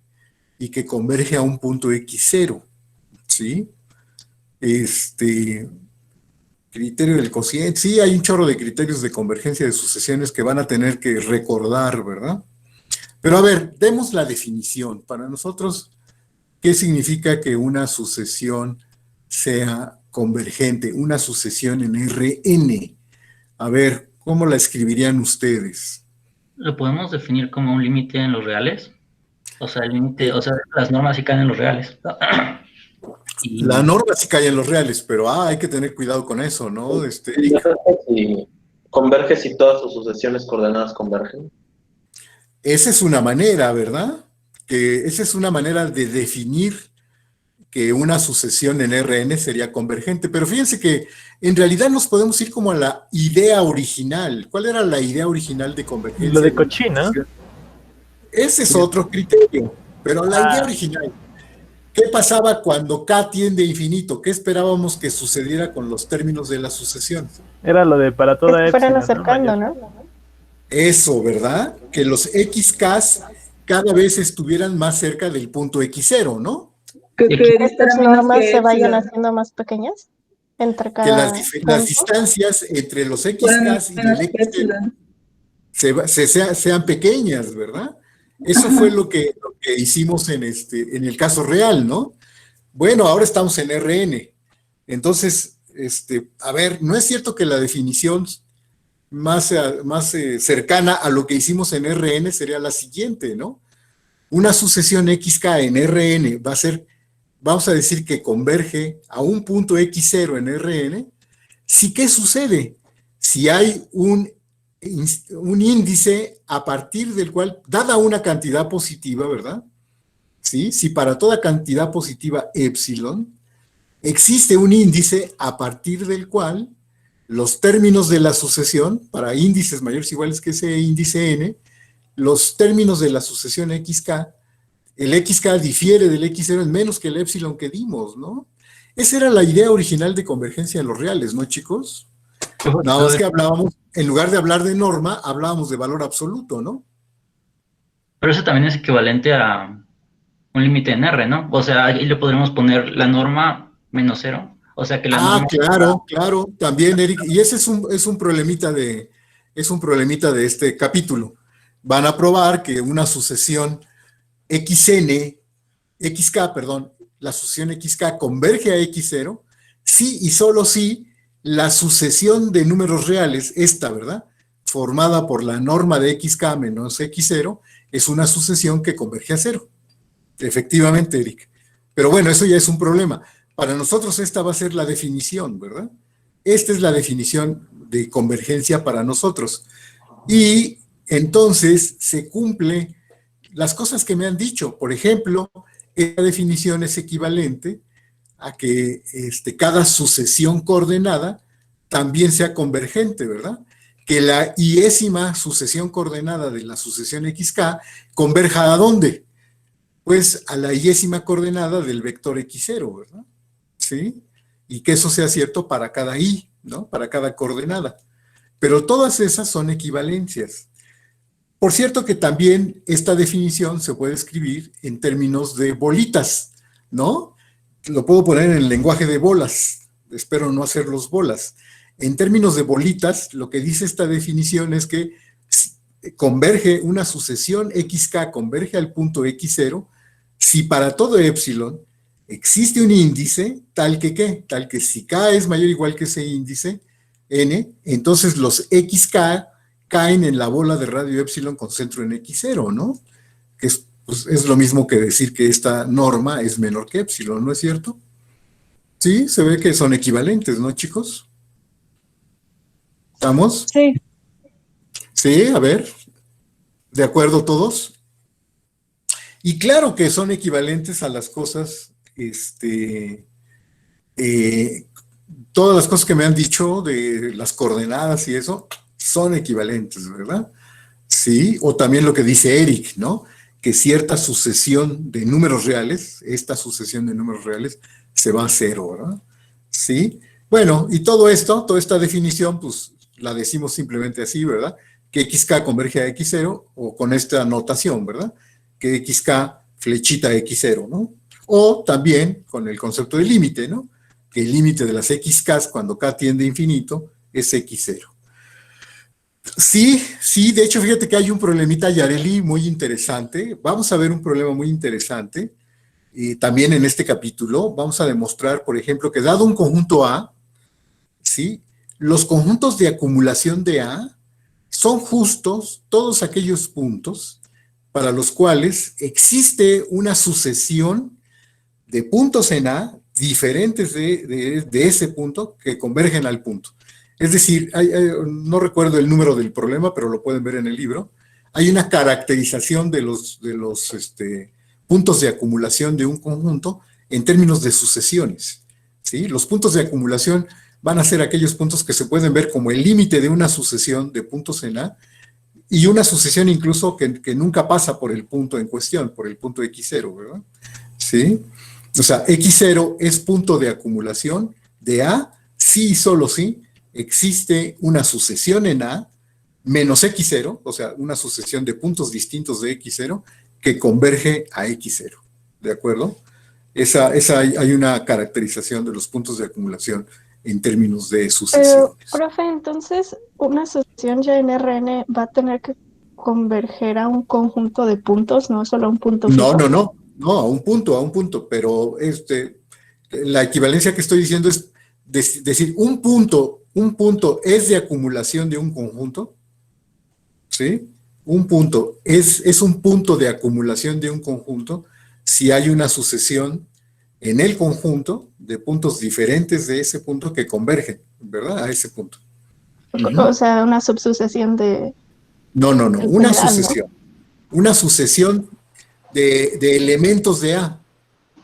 y que converge a un punto x0, ¿sí? Criterio del cociente, sí, hay un chorro de criterios de convergencia de sucesiones que van a tener que recordar, ¿verdad? Pero a ver, demos la definición. Para nosotros, ¿qué significa que una sucesión sea convergente? Una sucesión en Rn. A ver, ¿cómo la escribirían ustedes? ¿Lo podemos definir como un límite en los reales? O sea, las normas sí caen en los reales. La norma sí cae en los reales, pero hay que tener cuidado con eso, ¿no? Yo creo que si converge, si todas sus sucesiones coordenadas convergen. Esa es una manera, ¿verdad? Esa es una manera de definir que una sucesión en Rn sería convergente, pero fíjense que en realidad nos podemos ir como a la idea original. ¿Cuál era la idea original de convergencia? Lo de Cochina. Ese es otro criterio, pero la idea original. ¿Qué pasaba cuando k tiende a infinito? ¿Qué esperábamos que sucediera con los términos de la sucesión? Era lo de para toda Que fueran epsilon, acercando, ¿no? ¿no? Eso, ¿verdad? Que los xk's cada vez estuvieran más cerca del punto x0, ¿no? Que estas normas se vayan haciendo más pequeñas entre Que cada las distancias entre los xk's y el x0 sean pequeñas, ¿verdad? Eso fue lo que hicimos en el caso real, ¿no? Bueno, ahora estamos en Rn. Entonces, a ver, ¿no es cierto que la definición más cercana a lo que hicimos en Rn sería la siguiente, ¿no? Una sucesión xk en Rn va a ser, vamos a decir que converge a un punto x0 en Rn. ¿Sí qué sucede? Si hay un índice a partir del cual, dada una cantidad positiva, ¿verdad? ¿Sí? Si para toda cantidad positiva epsilon, existe un índice a partir del cual los términos de la sucesión, para índices mayores o iguales que ese índice n, los términos de la sucesión xk, el xk difiere del x0 en menos que el epsilon que dimos, ¿no? Esa era la idea original de convergencia de los reales, ¿no, chicos? Nada más que hablábamos, en lugar de hablar de norma, hablábamos de valor absoluto, ¿no? Pero eso también es equivalente a un límite en R, ¿no? O sea, ahí le podremos poner la norma menos 0. O sea que la norma... Claro, también, Eric, y ese es un problemita de este capítulo. Van a probar que una sucesión la sucesión XK converge a X0, sí y solo si la sucesión de números reales, ¿verdad? Formada por la norma de XK menos X0, es una sucesión que converge a 0. Efectivamente, Eric. Pero bueno, eso ya es un problema. Para nosotros esta va a ser la definición, ¿verdad? Esta es la definición de convergencia para nosotros. Y entonces se cumple las cosas que me han dicho. Por ejemplo, esta definición es equivalente a que cada sucesión coordenada también sea convergente, ¿verdad? Que la iésima sucesión coordenada de la sucesión XK converja ¿a dónde? Pues a la iésima coordenada del vector X0, ¿verdad? ¿Sí? Y que eso sea cierto para cada i, ¿no? Para cada coordenada. Pero todas esas son equivalencias. Por cierto que también esta definición se puede escribir en términos de bolitas, ¿no? Lo puedo poner en el lenguaje de bolas, espero no hacerlos bolas. En términos de bolitas, lo que dice esta definición es que converge una sucesión XK, converge al punto X0, si para todo epsilon existe un índice tal que ¿qué? Tal que si K es mayor o igual que ese índice, N, entonces los XK caen en la bola de radio epsilon con centro en X0, ¿no? Que es lo mismo que decir que esta norma es menor que epsilon, ¿no es cierto? Sí, se ve que son equivalentes, ¿no, chicos? ¿Estamos? Sí. Sí, a ver. ¿De acuerdo todos? Y claro que son equivalentes a las cosas, todas las cosas que me han dicho de las coordenadas y eso, son equivalentes, ¿verdad? Sí, o también lo que dice Eric, ¿no? Que cierta sucesión de números reales, esta sucesión de números reales, se va a 0, ¿verdad? Sí. Bueno, y todo esto, toda esta definición, pues la decimos simplemente así, ¿verdad? Que XK converge a X0, o con esta notación, ¿verdad? Que XK flechita a X0, ¿no? O también con el concepto de límite, ¿no? Que el límite de las XK cuando K tiende a infinito es X0. Sí, de hecho, fíjate que hay un problemita, Yareli, muy interesante. Vamos a ver un problema muy interesante. También en este capítulo vamos a demostrar, por ejemplo, que dado un conjunto A, ¿sí? Los conjuntos de acumulación de A son justos todos aquellos puntos para los cuales existe una sucesión de puntos en A diferentes de ese punto que convergen al punto. Es decir, no recuerdo el número del problema, pero lo pueden ver en el libro. Hay una caracterización de los puntos de acumulación de un conjunto en términos de sucesiones, ¿sí? Los puntos de acumulación van a ser aquellos puntos que se pueden ver como el límite de una sucesión de puntos en A y una sucesión incluso que nunca pasa por el punto en cuestión, por el punto X0, ¿verdad? ¿Sí? O sea, X0 es punto de acumulación de A, sí y solo sí existe una sucesión en A menos X0, o sea, una sucesión de puntos distintos de X0 que converge a X0, ¿de acuerdo? Hay una caracterización de los puntos de acumulación en términos de sucesiones. Profe, entonces, ¿una sucesión ya en Rn va a tener que converger a un conjunto de puntos, no solo a un punto fijo? No, a un punto, pero la equivalencia que estoy diciendo es decir, un punto es de acumulación de un conjunto, ¿sí? Un punto es un punto de acumulación de un conjunto si hay una sucesión en el conjunto de puntos diferentes de ese punto que convergen, ¿verdad? A ese punto. O sea, una subsucesión de... No, una sucesión. ¿No? Una sucesión de elementos de A.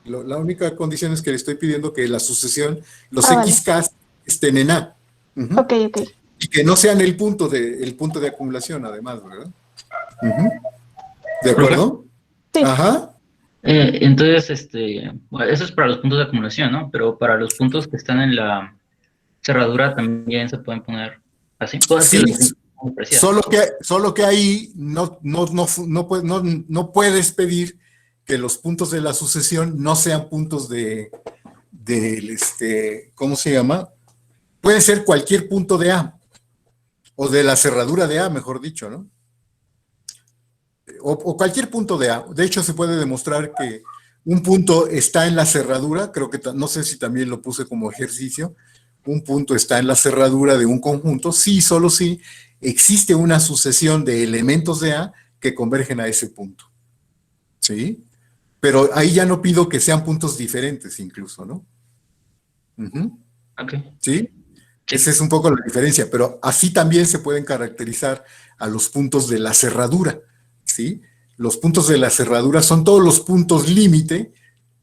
La única condición es que le estoy pidiendo que la sucesión, los XK estén en A. Ok. Y que no sean el punto de acumulación, además, ¿verdad? ¿De acuerdo? Sí. Entonces, Entonces, bueno, eso es para los puntos de acumulación, ¿no? Pero para los puntos que están en la cerradura también se pueden poner así. Pues que Sí, los muy preciados. solo que ahí no puedes pedir que los puntos de la sucesión no sean puntos ¿cómo se llama? Puede ser cualquier punto de A, o de la cerradura de A, mejor dicho, ¿no? O cualquier punto de A. De hecho, se puede demostrar que un punto está en la cerradura, creo que, no sé si también lo puse como ejercicio, un punto está en la cerradura de un conjunto, sí, solo si existe una sucesión de elementos de A que convergen a ese punto. ¿Sí? Pero ahí ya no pido que sean puntos diferentes incluso, ¿no? Ujú. Ok. ¿Sí? Sí. Esa es un poco la diferencia, pero así también se pueden caracterizar a los puntos de la cerradura, ¿sí? Los puntos de la cerradura son todos los puntos límite,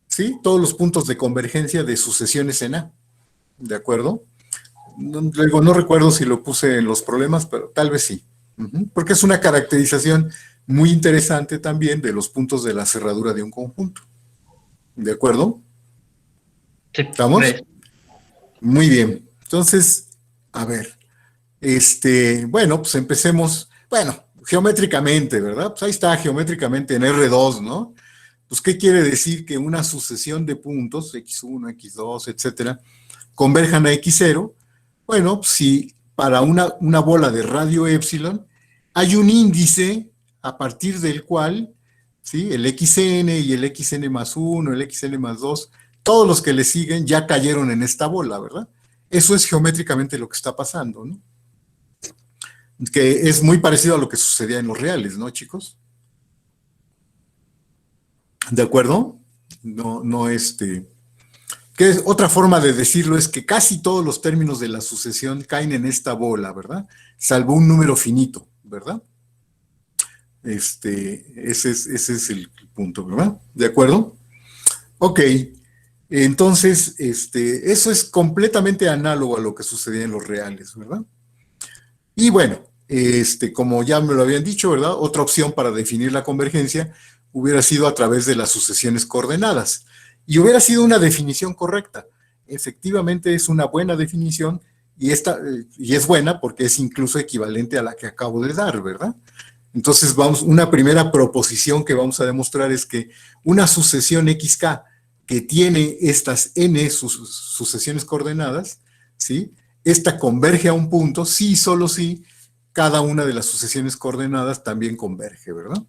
¿sí? Todos los puntos de convergencia de sucesiones en A, ¿de acuerdo? Luego no recuerdo si lo puse en los problemas, pero tal vez sí, porque es una caracterización muy interesante también de los puntos de la cerradura de un conjunto, ¿de acuerdo? Sí. ¿Estamos? Muy bien. Entonces, a ver, bueno, pues empecemos, bueno, geométricamente, ¿verdad? Pues ahí está, geométricamente en R2, ¿no? Pues, ¿qué quiere decir? Que una sucesión de puntos, X1, X2, etcétera, converjan a X0. Bueno, pues, si para una bola de radio epsilon hay un índice a partir del cual, ¿sí? El XN y el XN más 1, el XN más 2, todos los que le siguen ya cayeron en esta bola, ¿verdad? Eso es geométricamente lo que está pasando, ¿no? Que es muy parecido a lo que sucedía en los reales, ¿no, chicos? ¿De acuerdo? No, que es otra forma de decirlo es que casi todos los términos de la sucesión caen en esta bola, ¿verdad? Salvo un número finito, ¿verdad? Ese es el punto, ¿verdad? ¿De acuerdo? Ok. Entonces, eso es completamente análogo a lo que sucedía en los reales, ¿verdad? Y bueno, como ya me lo habían dicho, ¿verdad? Otra opción para definir la convergencia hubiera sido a través de las sucesiones coordenadas. Y hubiera sido una definición correcta. Efectivamente es una buena definición y es buena porque es incluso equivalente a la que acabo de dar, ¿verdad? Entonces, una primera proposición que vamos a demostrar es que una sucesión XK que tiene estas n sucesiones coordenadas, ¿sí? Esta converge a un punto, sí y solo si cada una de las sucesiones coordenadas también converge, ¿verdad?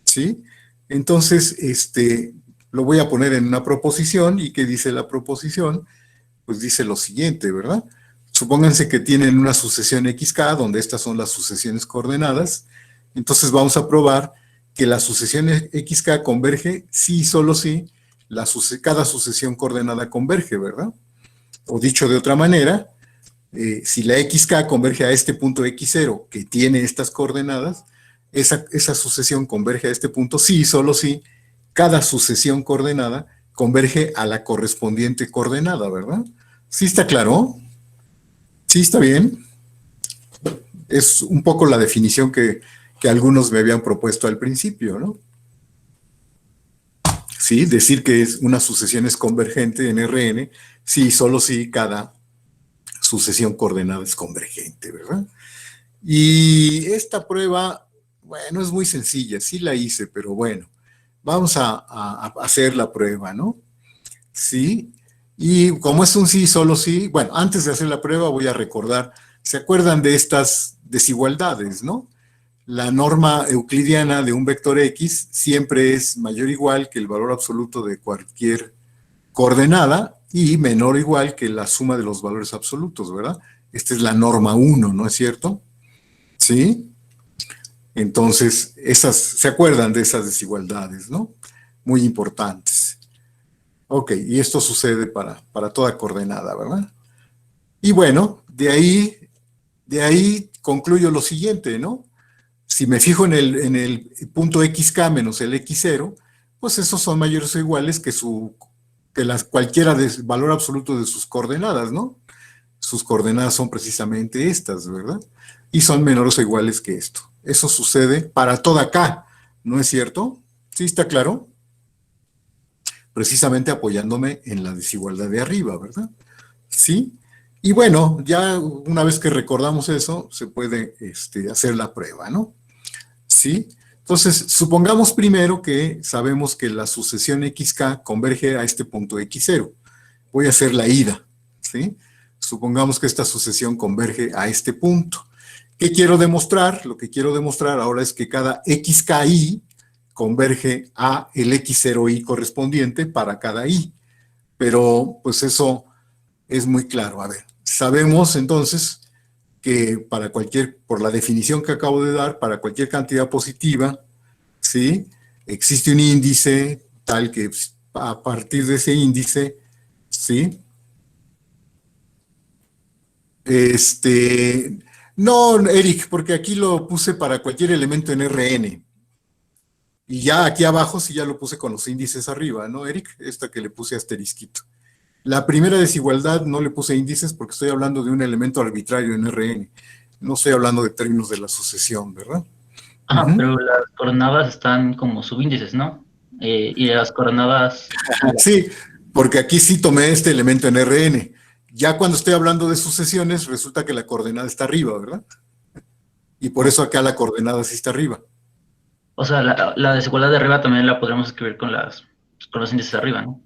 ¿Sí? Entonces, lo voy a poner en una proposición, ¿y qué dice la proposición? Pues dice lo siguiente, ¿verdad? Supónganse que tienen una sucesión XK, donde estas son las sucesiones coordenadas, entonces vamos a probar que la sucesión XK converge sí y solo si cada sucesión coordenada converge, ¿verdad? O dicho de otra manera, si la XK converge a este punto X0 que tiene estas coordenadas, esa sucesión converge a este punto sí y solo si cada sucesión coordenada converge a la correspondiente coordenada, ¿verdad? ¿Sí está claro? ¿Sí está bien? Es un poco la definición que algunos me habían propuesto al principio, ¿no? Sí, decir que una sucesión es convergente en Rn, sí, solo si cada sucesión coordenada es convergente, ¿verdad? Y esta prueba, bueno, es muy sencilla, sí la hice, pero bueno, vamos a hacer la prueba, ¿no? Sí, y como es un sí, solo sí, bueno, antes de hacer la prueba voy a recordar, ¿se acuerdan de estas desigualdades, no? La norma euclidiana de un vector X siempre es mayor o igual que el valor absoluto de cualquier coordenada y menor o igual que la suma de los valores absolutos, ¿verdad? Esta es la norma 1, ¿no es cierto? ¿Sí? Entonces, ¿se acuerdan de esas desigualdades, no? Muy importantes. Ok, y esto sucede para toda coordenada, ¿verdad? Y bueno, de ahí concluyo lo siguiente, ¿no? Si me fijo en el punto XK menos el X0, pues esos son mayores o iguales que cualquiera del valor absoluto de sus coordenadas, ¿no? Sus coordenadas son precisamente estas, ¿verdad? Y son menores o iguales que esto. Eso sucede para toda K, ¿no es cierto? ¿Sí está claro? precisamente apoyándome en la desigualdad de arriba, ¿verdad? ¿Sí? Y bueno, ya una vez que recordamos eso, se puede hacer la prueba, ¿no? ¿Sí? Entonces, supongamos primero que sabemos que la sucesión XK converge a este punto X0. Voy a hacer la ida, ¿sí? Supongamos que esta sucesión converge a este punto. ¿Qué quiero demostrar? Lo que quiero demostrar ahora es que cada XKI converge a el X0i correspondiente para cada I. Pero, pues eso es muy claro. A ver, sabemos entonces que para por la definición que acabo de dar, para cualquier cantidad positiva, ¿sí? Existe un índice tal que a partir de ese índice, ¿sí? No, Eric, porque aquí lo puse para cualquier elemento en Rn. Y ya aquí abajo sí ya lo puse con los índices arriba, ¿no, Eric? Esta que le puse asterisquito. La primera desigualdad no le puse índices porque estoy hablando de un elemento arbitrario en Rn. No estoy hablando de términos de la sucesión, ¿verdad? Pero las coordenadas están como subíndices, ¿no? Y las coordenadas... Sí, porque aquí sí tomé este elemento en Rn. Ya cuando estoy hablando de sucesiones, resulta que la coordenada está arriba, ¿verdad? Y por eso acá la coordenada sí está arriba. O sea, la desigualdad de arriba también la podremos escribir con los índices de arriba, ¿no?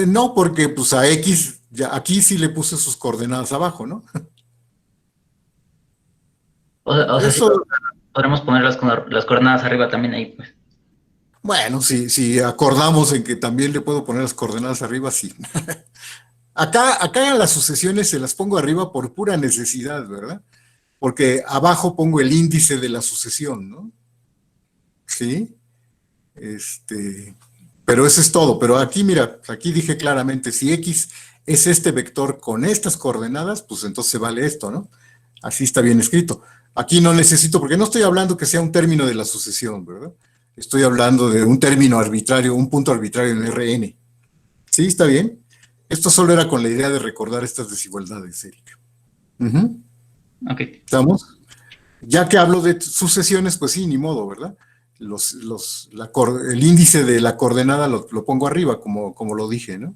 No, porque pues a X, ya, aquí sí le puse sus coordenadas abajo, ¿no? O sea, sí Eso, podremos poner las coordenadas arriba también ahí, pues. bueno, si acordamos en que también le puedo poner las coordenadas arriba, sí. Acá las sucesiones se las pongo arriba por pura necesidad, ¿verdad? Porque abajo pongo el índice de la sucesión, ¿no? Sí. Pero eso es todo. Pero aquí, mira, aquí dije claramente, si X es este vector con estas coordenadas, pues entonces vale esto, ¿no? Así está bien escrito. Aquí no necesito, porque no estoy hablando que sea un término de la sucesión, ¿verdad? Estoy hablando de un término arbitrario, un punto arbitrario en Rn. ¿Sí? ¿Está bien? Esto solo era con la idea de recordar estas desigualdades, Erika. Ok. ¿Estamos? Ya que hablo de sucesiones, pues sí, ni modo, ¿verdad? El índice de la coordenada lo pongo arriba, como lo dije, ¿no?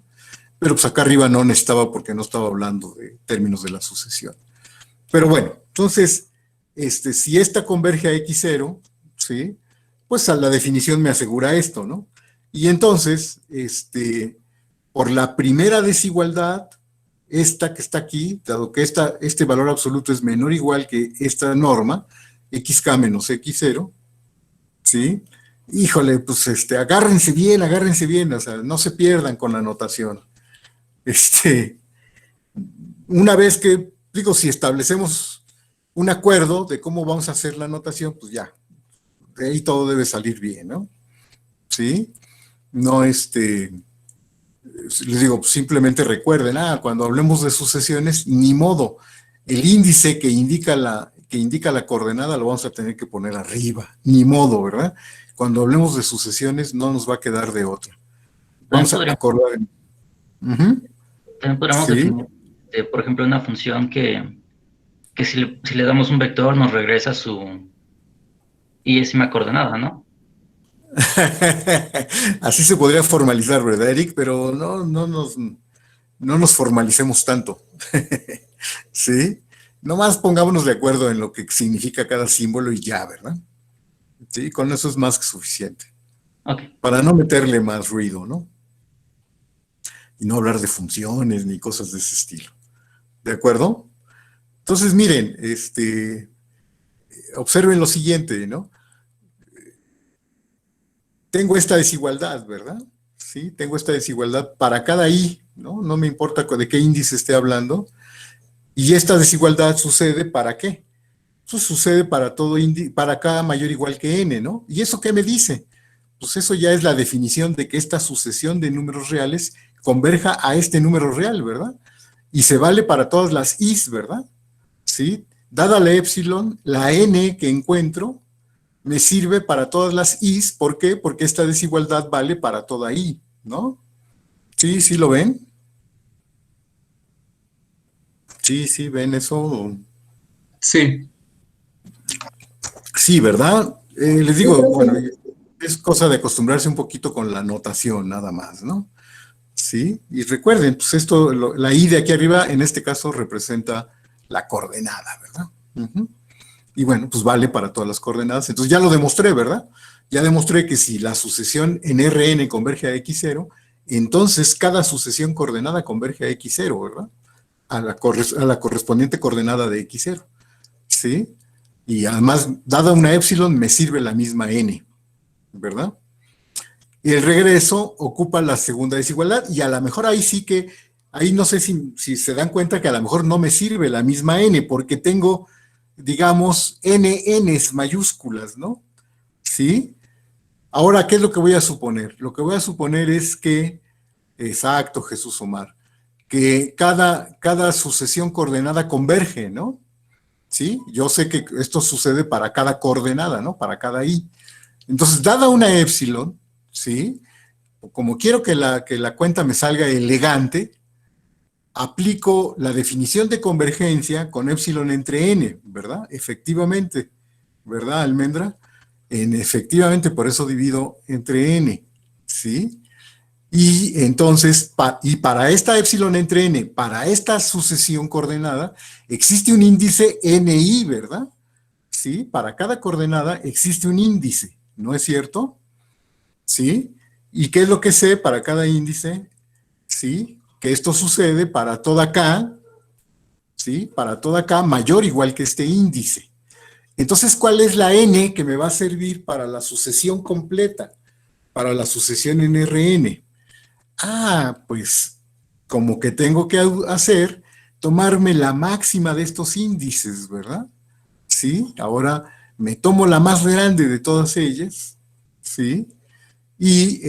Pero pues acá arriba no necesitaba porque no estaba hablando de términos de la sucesión. Pero bueno, entonces, si esta converge a X0, ¿sí? Pues a la definición me asegura esto, ¿no? Y entonces, por la primera desigualdad, esta que está aquí, dado que este valor absoluto es menor o igual que esta norma, xk menos x0, ¿sí? Híjole, pues agárrense bien, o sea, no se pierdan con la notación. Una vez que, digo, si establecemos un acuerdo de cómo vamos a hacer la notación, pues ya, de ahí todo debe salir bien, ¿no? ¿Sí? No, les digo, simplemente recuerden, cuando hablemos de sucesiones, ni modo, el índice que indica la coordenada lo vamos a tener que poner arriba, ni modo, ¿verdad? Cuando hablemos de sucesiones no nos va a quedar de otra. Vamos a acordar. También podríamos Sí. definir, por ejemplo, una función que si le damos un vector nos regresa su y-ésima coordenada, ¿no? Así se podría formalizar, ¿verdad, Eric? Pero no nos formalicemos tanto. ¿Sí? Nomás pongámonos de acuerdo en lo que significa cada símbolo y ya, ¿verdad? Sí, con eso es más que suficiente. Ok. Para no meterle más ruido, ¿no? Y no hablar de funciones ni cosas de ese estilo. ¿De acuerdo? Entonces, miren, observen lo siguiente, ¿no? Tengo esta desigualdad, ¿verdad? Sí, tengo esta desigualdad para cada I, ¿no? No me importa de qué índice esté hablando. Y esta desigualdad sucede ¿para qué? Eso sucede para para cada mayor o igual que n, ¿no? ¿Y eso qué me dice? Pues eso ya es la definición de que esta sucesión de números reales converja a este número real, ¿verdad? Y se vale para todas las i's, ¿verdad? ¿Sí? Dada la épsilon, la n que encuentro me sirve para todas las i's. ¿Por qué? Porque esta desigualdad vale para toda i, ¿no? ¿Sí? ¿Sí lo ven? Sí, ven eso. Sí. Sí, ¿verdad? Les digo, bueno, Es cosa de acostumbrarse un poquito con la notación, nada más, ¿no? Sí, y recuerden, pues esto, la I de aquí arriba, en este caso, representa la coordenada, ¿verdad? Ujú. Y bueno, pues vale para todas las coordenadas. Entonces ya lo demostré, ¿verdad? Ya demostré que si la sucesión en Rn converge a x0, entonces cada sucesión coordenada converge a x0, ¿verdad? A la correspondiente coordenada de x0, ¿sí? Y además, dada una épsilon, me sirve la misma n, ¿verdad? Y el regreso ocupa la segunda desigualdad, y a lo mejor ahí sí que, ahí no sé si se dan cuenta que a lo mejor no me sirve la misma n, porque tengo, digamos, n's mayúsculas, ¿no? ¿Sí? Ahora, ¿qué es lo que voy a suponer? Lo que voy a suponer es que, exacto, Jesús Omar, que cada sucesión coordenada converge, ¿no? ¿Sí? Yo sé que esto sucede para cada coordenada, ¿no? Para cada i. Entonces, dada una épsilon, ¿sí? Como quiero que la cuenta me salga elegante, aplico la definición de convergencia con épsilon entre n, ¿verdad? Efectivamente, ¿verdad, Almendra? Efectivamente, por eso divido entre n, ¿sí? Y entonces, y para esta épsilon entre n, para esta sucesión coordenada, existe un índice ni, ¿verdad? ¿Sí? Para cada coordenada existe un índice, ¿no es cierto? ¿Sí? ¿Y qué es lo que sé para cada índice? ¿Sí? Que esto sucede para toda k, ¿sí? Para toda k mayor o igual que este índice. Entonces, ¿cuál es la n que me va a servir para la sucesión completa? Para la sucesión en Rn. Pues como que tengo que hacer, tomarme la máxima de estos índices, ¿verdad? ¿Sí? Ahora me tomo la más grande de todas ellas, ¿sí? Y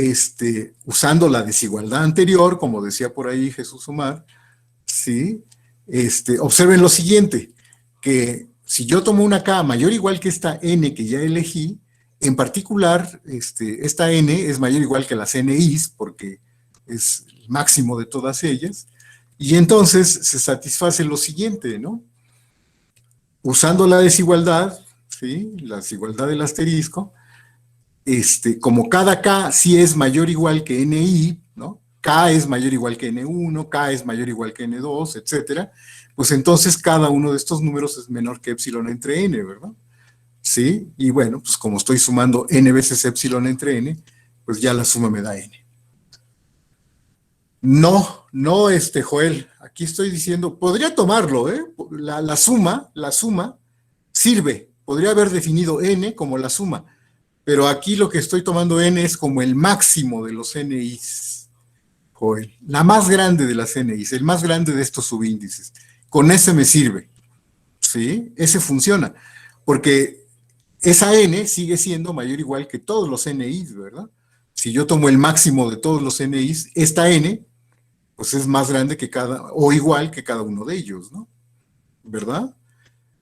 usando la desigualdad anterior, como decía por ahí Jesús Omar, ¿sí? Observen lo siguiente, que si yo tomo una K mayor o igual que esta N que ya elegí, en particular, esta N es mayor o igual que las NIs, porque es el máximo de todas ellas, y entonces se satisface lo siguiente, ¿no? Usando la desigualdad, ¿sí? La desigualdad del asterisco, como cada K sí es mayor o igual que NI, ¿no? K es mayor o igual que N1, K es mayor o igual que N2, etcétera, pues entonces cada uno de estos números es menor que épsilon entre N, ¿verdad? ¿Sí? Y bueno, pues como estoy sumando N veces épsilon entre N, pues ya la suma me da N. No, Joel, aquí estoy diciendo, podría tomarlo, ¿eh? La suma sirve, podría haber definido N como la suma, pero aquí lo que estoy tomando N es como el máximo de los NIs, Joel, la más grande de las NIs, el más grande de estos subíndices, con ese me sirve, ¿sí? Ese funciona, porque esa N sigue siendo mayor o igual que todos los NIs, ¿verdad? Si yo tomo el máximo de todos los NIs, esta N pues es más grande que o igual que cada uno de ellos, ¿no? ¿Verdad?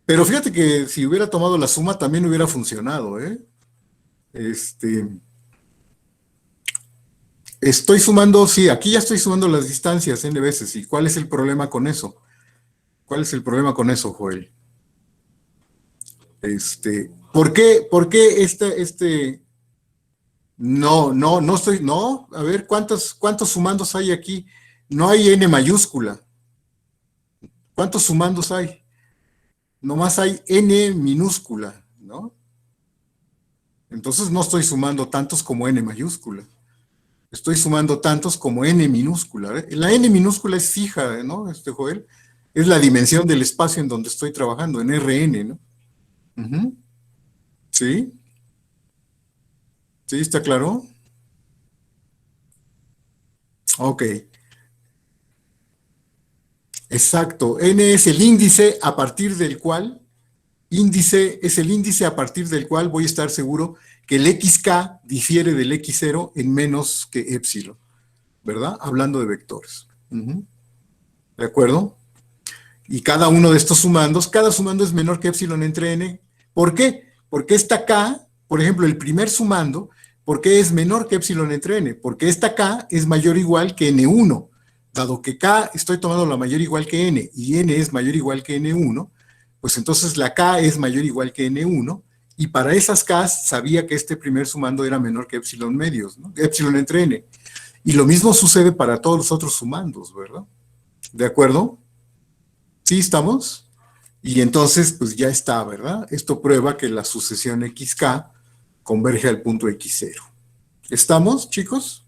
Pero fíjate que si hubiera tomado la suma también hubiera funcionado, ¿eh? Estoy sumando, sí, aquí ya estoy sumando las distancias n veces, ¿y cuál es el problema con eso? ¿Cuál es el problema con eso, Joel? ¿Por qué no estoy, no, a ver, ¿cuántos sumandos hay aquí? No hay n mayúscula. ¿Cuántos sumandos hay? Nomás hay n minúscula, ¿no? Entonces no estoy sumando tantos como n mayúscula. Estoy sumando tantos como n minúscula. La n minúscula es fija, ¿no, Joel? Es la dimensión del espacio en donde estoy trabajando, en Rn, ¿no? ¿Sí? ¿Sí? ¿Está claro? Ok. Exacto. N es el índice a partir del cual, a partir del cual voy a estar seguro que el xk difiere del x0 en menos que épsilon, ¿verdad? Hablando de vectores. ¿De acuerdo? Y cada uno de estos sumandos, cada sumando es menor que épsilon entre n. ¿Por qué? Porque esta k, por ejemplo, el primer sumando, ¿por qué es menor que épsilon entre n? Porque esta k es mayor o igual que n1. Dado que k estoy tomando la mayor o igual que n, y n es mayor o igual que n1, pues entonces la k es mayor o igual que n1, Y para esas Ks sabía que este primer sumando era menor que epsilon medios, ¿no? Epsilon entre n. Y lo mismo sucede para todos los otros sumandos, ¿verdad? ¿De acuerdo? ¿Sí estamos? Y entonces, pues ya está, ¿verdad? Esto prueba que la sucesión XK converge al punto X0. ¿Estamos, chicos?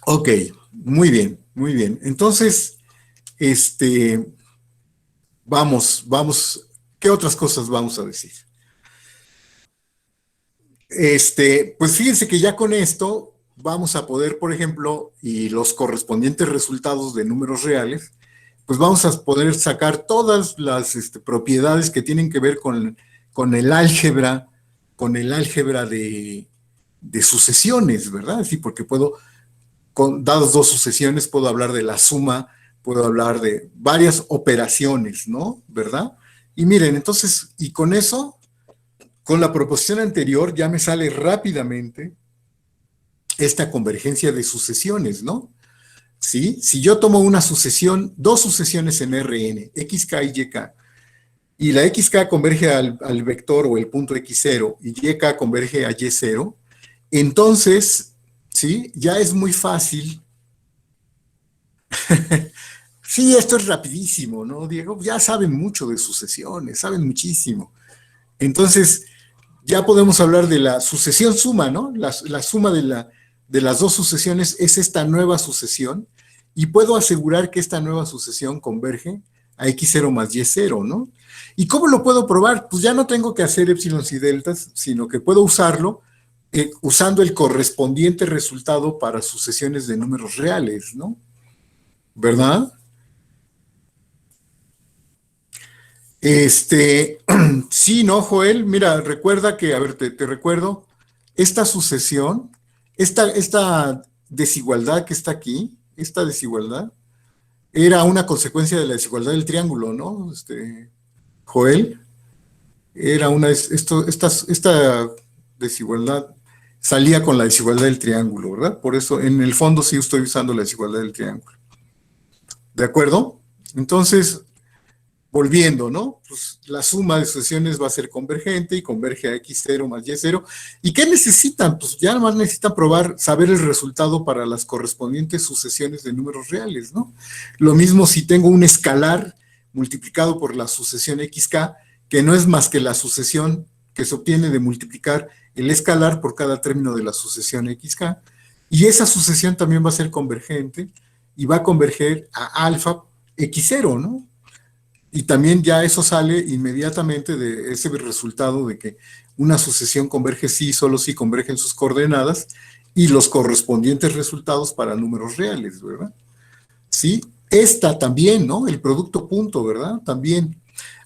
Ok, muy bien, muy bien. Entonces, vamos, ¿qué otras cosas vamos a decir? Pues fíjense que ya con esto vamos a poder, por ejemplo, y los correspondientes resultados de números reales, pues vamos a poder sacar todas las propiedades que tienen que ver con el álgebra de sucesiones, ¿verdad? Sí, porque puedo, dadas dos sucesiones, puedo hablar de la suma, puedo hablar de varias operaciones, ¿no? ¿Verdad? Y miren, entonces, y con eso, con la proposición anterior, ya me sale rápidamente esta convergencia de sucesiones, ¿no? ¿Sí? Si yo tomo una sucesión, dos sucesiones en Rn, xk y yk, y la xk converge al vector o el punto x0 y yk converge a y0, entonces, ¿sí? Ya es muy fácil. Sí, esto es rapidísimo, ¿no, Diego? Ya saben mucho de sucesiones, saben muchísimo. Entonces, ya podemos hablar de la sucesión suma, ¿no? La suma de las dos sucesiones es esta nueva sucesión, y puedo asegurar que esta nueva sucesión converge a x0 más y0, ¿no? ¿Y cómo lo puedo probar? Pues ya no tengo que hacer épsilon y deltas, sino que puedo usarlo usando el correspondiente resultado para sucesiones de números reales, ¿no? ¿Verdad? Sí, ¿no, Joel? Mira, recuerda que, a ver, te recuerdo, esta sucesión, esta desigualdad que está aquí, esta desigualdad, era una consecuencia de la desigualdad del triángulo, ¿no? Joel, era esta desigualdad salía con la desigualdad del triángulo, ¿verdad? Por eso, en el fondo sí estoy usando la desigualdad del triángulo. ¿De acuerdo? Entonces, volviendo, ¿no? Pues la suma de sucesiones va a ser convergente y converge a x0 más y0. ¿Y qué necesitan? Pues ya nomás necesitan probar, saber el resultado para las correspondientes sucesiones de números reales, ¿no? Lo mismo si tengo un escalar multiplicado por la sucesión xk, que no es más que la sucesión que se obtiene de multiplicar el escalar por cada término de la sucesión xk, y esa sucesión también va a ser convergente y va a converger a alfa x0, ¿no? Y también ya eso sale inmediatamente de ese resultado de que una sucesión converge sí, solo si convergen sus coordenadas, y los correspondientes resultados para números reales, ¿verdad? Sí, esta también, ¿no? El producto punto, ¿verdad? También.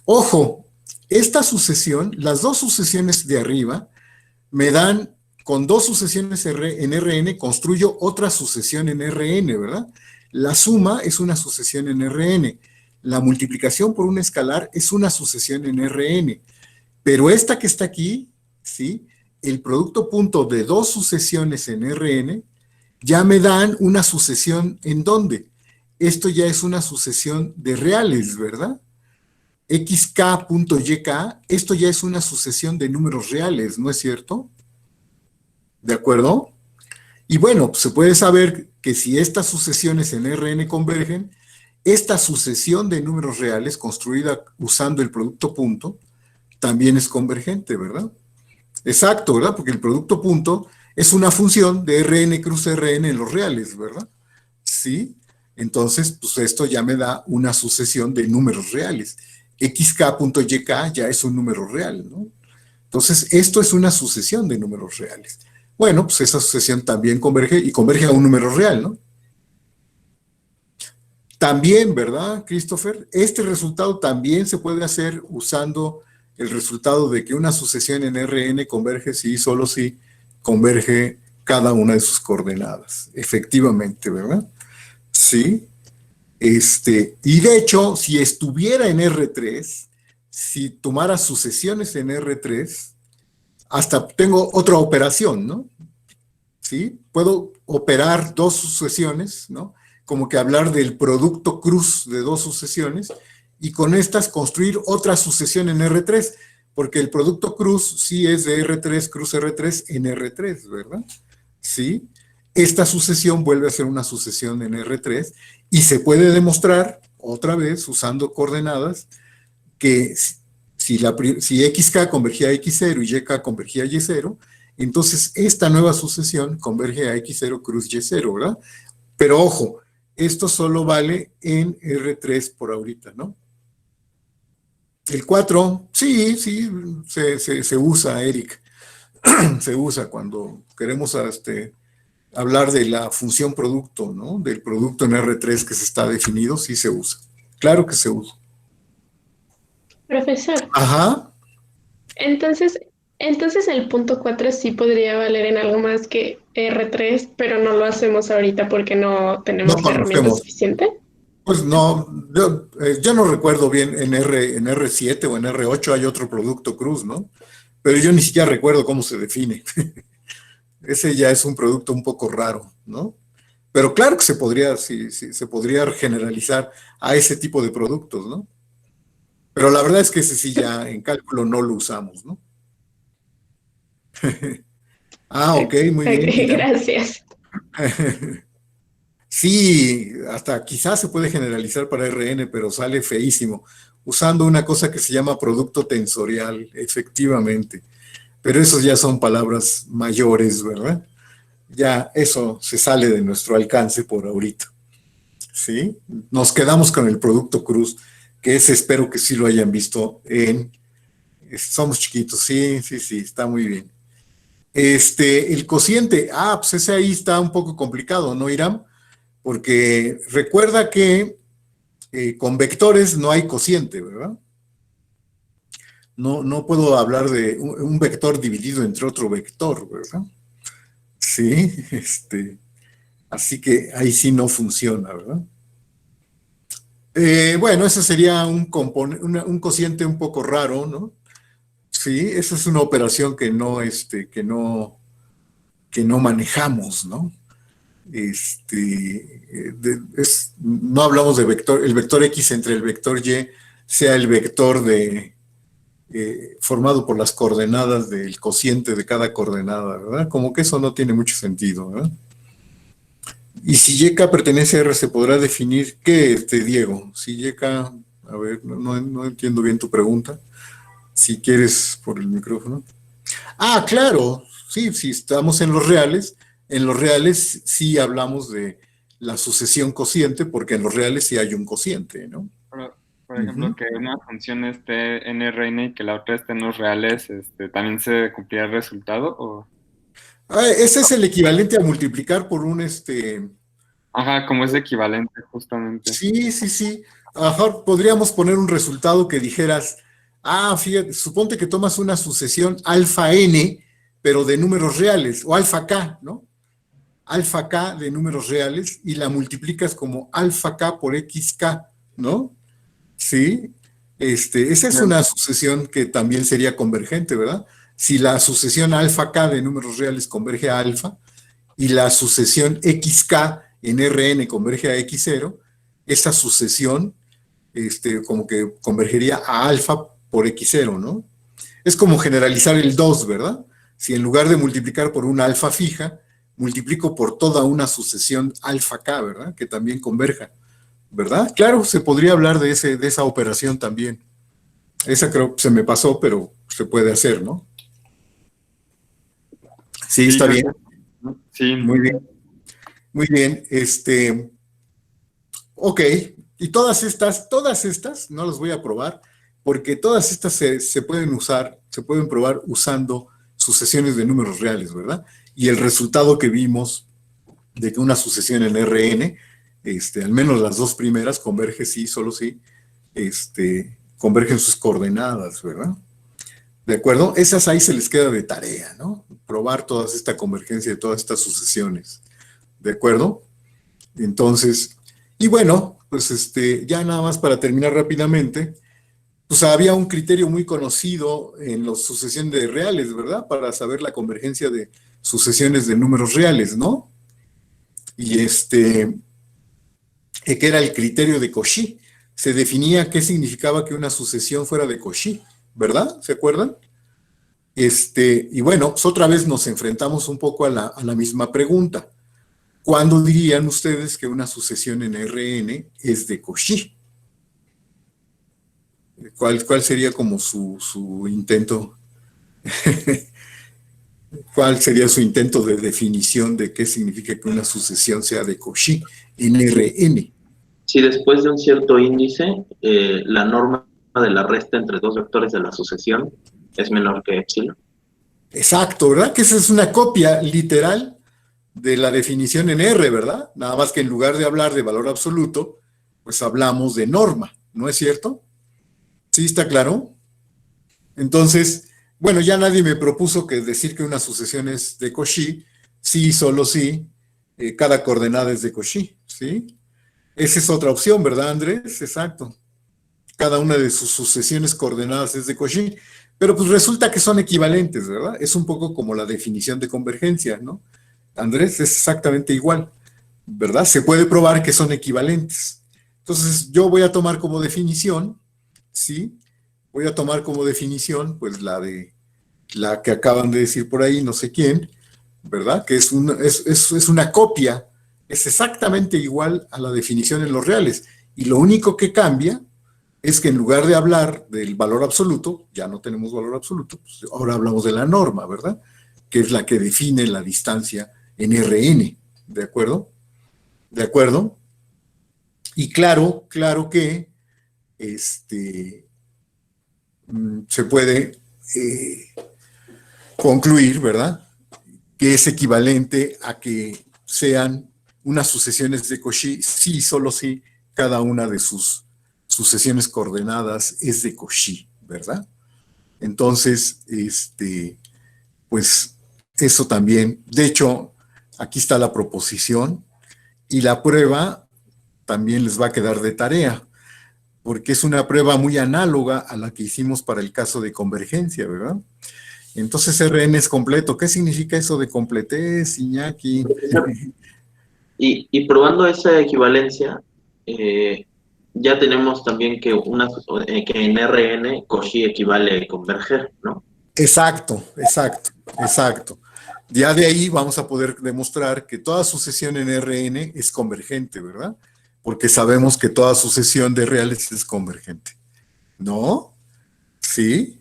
Ojo, esta sucesión, las dos sucesiones de arriba, me dan, con dos sucesiones en Rn, construyo otra sucesión en Rn, ¿verdad? La suma es una sucesión en Rn. La multiplicación por un escalar es una sucesión en Rn. Pero esta que está aquí, ¿sí? El producto punto de dos sucesiones en Rn, ya me dan una sucesión ¿en dónde? Esto ya es una sucesión de reales, ¿verdad? xk.yk, esto ya es una sucesión de números reales, ¿no es cierto? ¿De acuerdo? Y bueno, pues se puede saber que si estas sucesiones en Rn convergen, esta sucesión de números reales construida usando el producto punto también es convergente, ¿verdad? Exacto, ¿verdad? Porque el producto punto es una función de Rn cruz Rn en los reales, ¿verdad? Sí. Entonces, pues esto ya me da una sucesión de números reales. xk.yk ya es un número real, ¿no? Entonces, esto es una sucesión de números reales. Bueno, pues esa sucesión también converge y converge a un número real, ¿no? También, ¿verdad, Christopher? Este resultado también se puede hacer usando el resultado de que una sucesión en Rn converge si solo si converge cada una de sus coordenadas. Efectivamente, ¿verdad? Sí. Y de hecho, si estuviera en R3, si tomara sucesiones en R3, hasta tengo otra operación, ¿no? ¿Sí? Puedo operar dos sucesiones, ¿no? Como que hablar del producto cruz de dos sucesiones, y con estas construir otra sucesión en R3, porque el producto cruz sí es de R3, cruz R3 en R3, ¿verdad? Sí. Esta sucesión vuelve a ser una sucesión en R3 y se puede demostrar, otra vez, usando coordenadas, que si XK convergía a X0 y YK convergía a Y0, entonces esta nueva sucesión converge a X0 cruz Y0, ¿verdad? Pero ojo, esto solo vale en R3 por ahorita, ¿no? El 4, sí, se usa, Eric. Se usa cuando queremos hablar de la función producto, ¿no? Del producto en R3 que se está definido, sí se usa. Claro que se usa. Profesor, Ajá. entonces el punto 4 sí podría valer en algo más que R3, pero no lo hacemos ahorita porque no tenemos No la herramienta conocemos. suficiente. Pues no, yo no recuerdo bien en R7 o en R8 hay otro producto cruz, ¿no? Pero yo ni siquiera recuerdo cómo se define. Ese ya es un producto un poco raro, ¿no? Pero claro que se podría, sí, se podría generalizar a ese tipo de productos, ¿no? Pero la verdad es que ese sí ya en cálculo no lo usamos, ¿no? Ok, muy bien. Ok, gracias. Sí, hasta quizás se puede generalizar para RN, pero sale feísimo, usando una cosa que se llama producto tensorial, efectivamente. Pero esos ya son palabras mayores, ¿verdad? Ya eso se sale de nuestro alcance por ahorita. ¿Sí? Nos quedamos con el producto cruz, que ese espero que sí lo hayan visto en... Somos chiquitos, sí, está muy bien. El cociente, pues ese ahí está un poco complicado, ¿no, Iram? Porque recuerda que con vectores no hay cociente, ¿verdad? No puedo hablar de un vector dividido entre otro vector, ¿verdad? Sí, así que ahí sí no funciona, ¿verdad? Bueno, ese sería un cociente un poco raro, ¿no? Sí, esa es una operación que no manejamos, ¿no? No hablamos de vector, el vector X entre el vector Y sea el vector formado por las coordenadas del cociente de cada coordenada, ¿verdad? Como que eso no tiene mucho sentido, ¿verdad? Y si YK pertenece a R, ¿se podrá definir qué, Diego? Si YK, a ver, no entiendo bien tu pregunta. Si quieres por el micrófono. Claro, sí, si estamos en los reales sí hablamos de la sucesión cociente, porque en los reales sí hay un cociente, ¿no? Por ejemplo, que una función esté en Rn y que la otra esté en los reales, ¿también se cumplirá el resultado? ¿O? Ese es el equivalente a multiplicar por un Ajá, como es equivalente, justamente. Sí. Ajá, podríamos poner un resultado que dijeras, fíjate, suponte que tomas una sucesión alfa n, pero de números reales, o alfa k, ¿no? Alfa k de números reales, y la multiplicas como alfa k por xk, ¿no? Sí, esa es una sucesión que también sería convergente, ¿verdad? Si la sucesión alfa k de números reales converge a alfa, y la sucesión xk en Rn converge a x0, esa sucesión como que convergería a alfa por x0, ¿no? Es como generalizar el 2, ¿verdad? Si en lugar de multiplicar por una alfa fija, multiplico por toda una sucesión alfa k, ¿verdad? Que también converja, ¿verdad? Claro, se podría hablar de esa operación también. Esa creo que se me pasó, pero se puede hacer, ¿no? Sí, está bien. Sí. Muy bien. Muy bien, ok, y todas estas, no las voy a probar, porque todas estas se pueden probar usando sucesiones de números reales, ¿verdad? Y el resultado que vimos de que una sucesión en Rn, al menos las dos primeras, converge sí, solo sí, convergen sus coordenadas, ¿verdad? ¿De acuerdo? Esas ahí se les queda de tarea, ¿no? Probar toda esta convergencia de todas estas sucesiones. ¿De acuerdo? Entonces, y bueno, pues ya nada más para terminar rápidamente, pues había un criterio muy conocido en las sucesiones de reales, ¿verdad? Para saber la convergencia de sucesiones de números reales, ¿no? Y que era el criterio de Cauchy. se definía qué significaba que una sucesión fuera de Cauchy, ¿verdad? ¿Se acuerdan? Y bueno, pues otra vez nos enfrentamos un poco a la misma pregunta. ¿Cuándo dirían ustedes que una sucesión en Rn es de Cauchy? ¿Cuál sería como su intento? ¿Cuál sería su intento de definición de qué significa que una sucesión sea de Cauchy en Rn? Si después de un cierto índice, la norma de la resta entre dos vectores de la sucesión es menor que epsilon. Exacto, ¿verdad? Que esa es una copia literal de la definición en R, ¿verdad? Nada más que en lugar de hablar de valor absoluto, pues hablamos de norma, ¿no es cierto? ¿Sí está claro? Entonces, bueno, ya nadie me propuso que decir que una sucesión es de Cauchy, sí, solo sí, cada coordenada es de Cauchy, ¿sí? Esa es otra opción, ¿verdad, Andrés? Exacto. Cada una de sus sucesiones coordenadas es de Cauchy, pero pues resulta que son equivalentes, ¿verdad? Es un poco como la definición de convergencia, ¿no? Andrés, es exactamente igual, ¿verdad? Se puede probar que son equivalentes. Entonces, yo voy a tomar como definición, ¿sí? Voy a tomar como definición, pues la que acaban de decir por ahí, no sé quién, ¿verdad? Que es una copia, es exactamente igual a la definición en los reales. Y lo único que cambia es que en lugar de hablar del valor absoluto, ya no tenemos valor absoluto, pues ahora hablamos de la norma, ¿verdad? Que es la que define la distancia en Rn, ¿de acuerdo? ¿De acuerdo? Y claro que se puede concluir, ¿verdad? Que es equivalente a que sean unas sucesiones de Cauchy, sí, solo sí, cada una de sus sucesiones coordenadas es de Cauchy, ¿verdad? Entonces, pues eso también, de hecho, aquí está la proposición y la prueba también les va a quedar de tarea, porque es una prueba muy análoga a la que hicimos para el caso de convergencia, ¿verdad? Entonces, Rn es completo. ¿Qué significa eso de completez, Iñaki? Y probando esa equivalencia, ya tenemos también que en Rn Cauchy equivale a converger, ¿no? Exacto. Ya de ahí vamos a poder demostrar que toda sucesión en Rn es convergente, ¿verdad? Porque sabemos que toda sucesión de reales es convergente. ¿No? Sí.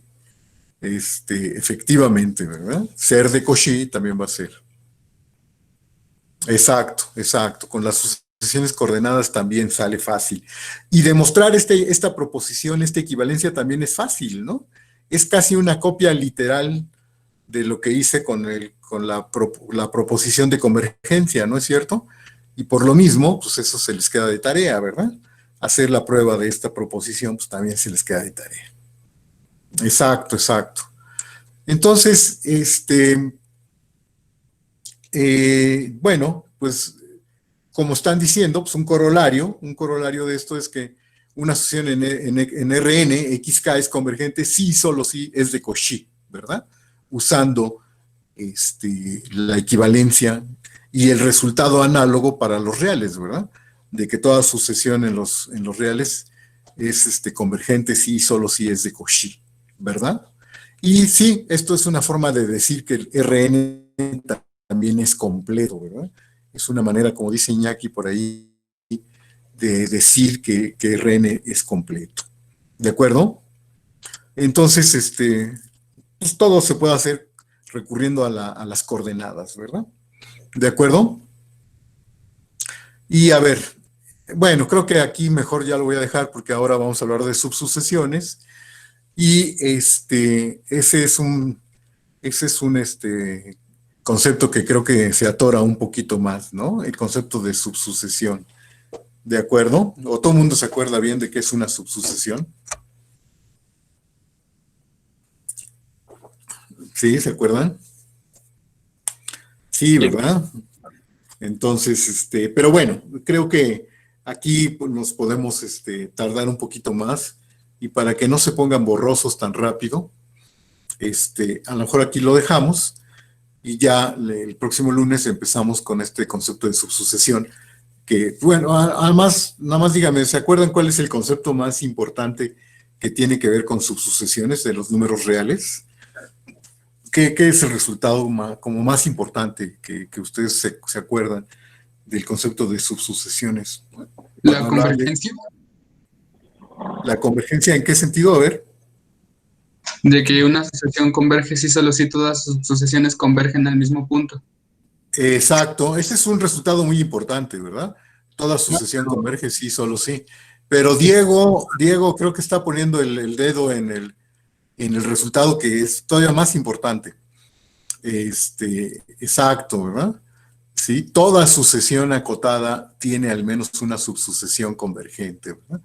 Efectivamente, ¿verdad? Ser de Cauchy también va a ser. Exacto. Con las sucesiones coordenadas también sale fácil. Y demostrar esta proposición, esta equivalencia también es fácil, ¿no? Es casi una copia literal de lo que hice con la proposición de convergencia, ¿no es cierto? Y por lo mismo, pues eso se les queda de tarea, ¿verdad? Hacer la prueba de esta proposición, pues también se les queda de tarea. Exacto. Entonces, bueno, pues como están diciendo, pues un corolario de esto es que una sucesión en Rn, xk es convergente, sí, solo sí, es de Cauchy, ¿verdad? Usando la equivalencia y el resultado análogo para los reales, ¿verdad? De que toda sucesión en los reales es convergente, sí, solo sí es de Cauchy, ¿verdad? Y sí, esto es una forma de decir que el Rn también es completo, ¿verdad? Es una manera, como dice Iñaki por ahí, de decir que Rn es completo. ¿De acuerdo? Entonces, pues todo se puede hacer recurriendo a las coordenadas, ¿verdad? ¿De acuerdo? Y a ver, bueno, creo que aquí mejor ya lo voy a dejar porque ahora vamos a hablar de subsucesiones. Y ese es un concepto que creo que se atora un poquito más, ¿no? El concepto de subsucesión. ¿De acuerdo? ¿O todo el mundo se acuerda bien de qué es una subsucesión? ¿Sí? ¿Se acuerdan? Sí, ¿verdad? Entonces, pero bueno, creo que aquí pues, nos podemos tardar un poquito más y para que no se pongan borrosos tan rápido, a lo mejor aquí lo dejamos y ya el próximo lunes empezamos con este concepto de subsucesión que, bueno, además, nada más dígame, ¿se acuerdan cuál es el concepto más importante que tiene que ver con subsucesiones de los números reales? ¿Qué es el resultado como más importante que ustedes se acuerdan del concepto de subsucesiones? La Cuando hablan de convergencia, la convergencia, ¿en qué sentido? A ver. de que una sucesión converge si solo si todas sus sucesiones convergen al mismo punto. Exacto, ese es un resultado muy importante, ¿verdad? Toda sucesión converge, sí, solo sí. Pero Diego creo que está poniendo el dedo en el resultado que es todavía más importante. Exacto, ¿verdad? Sí, toda sucesión acotada tiene al menos una subsucesión convergente, ¿verdad?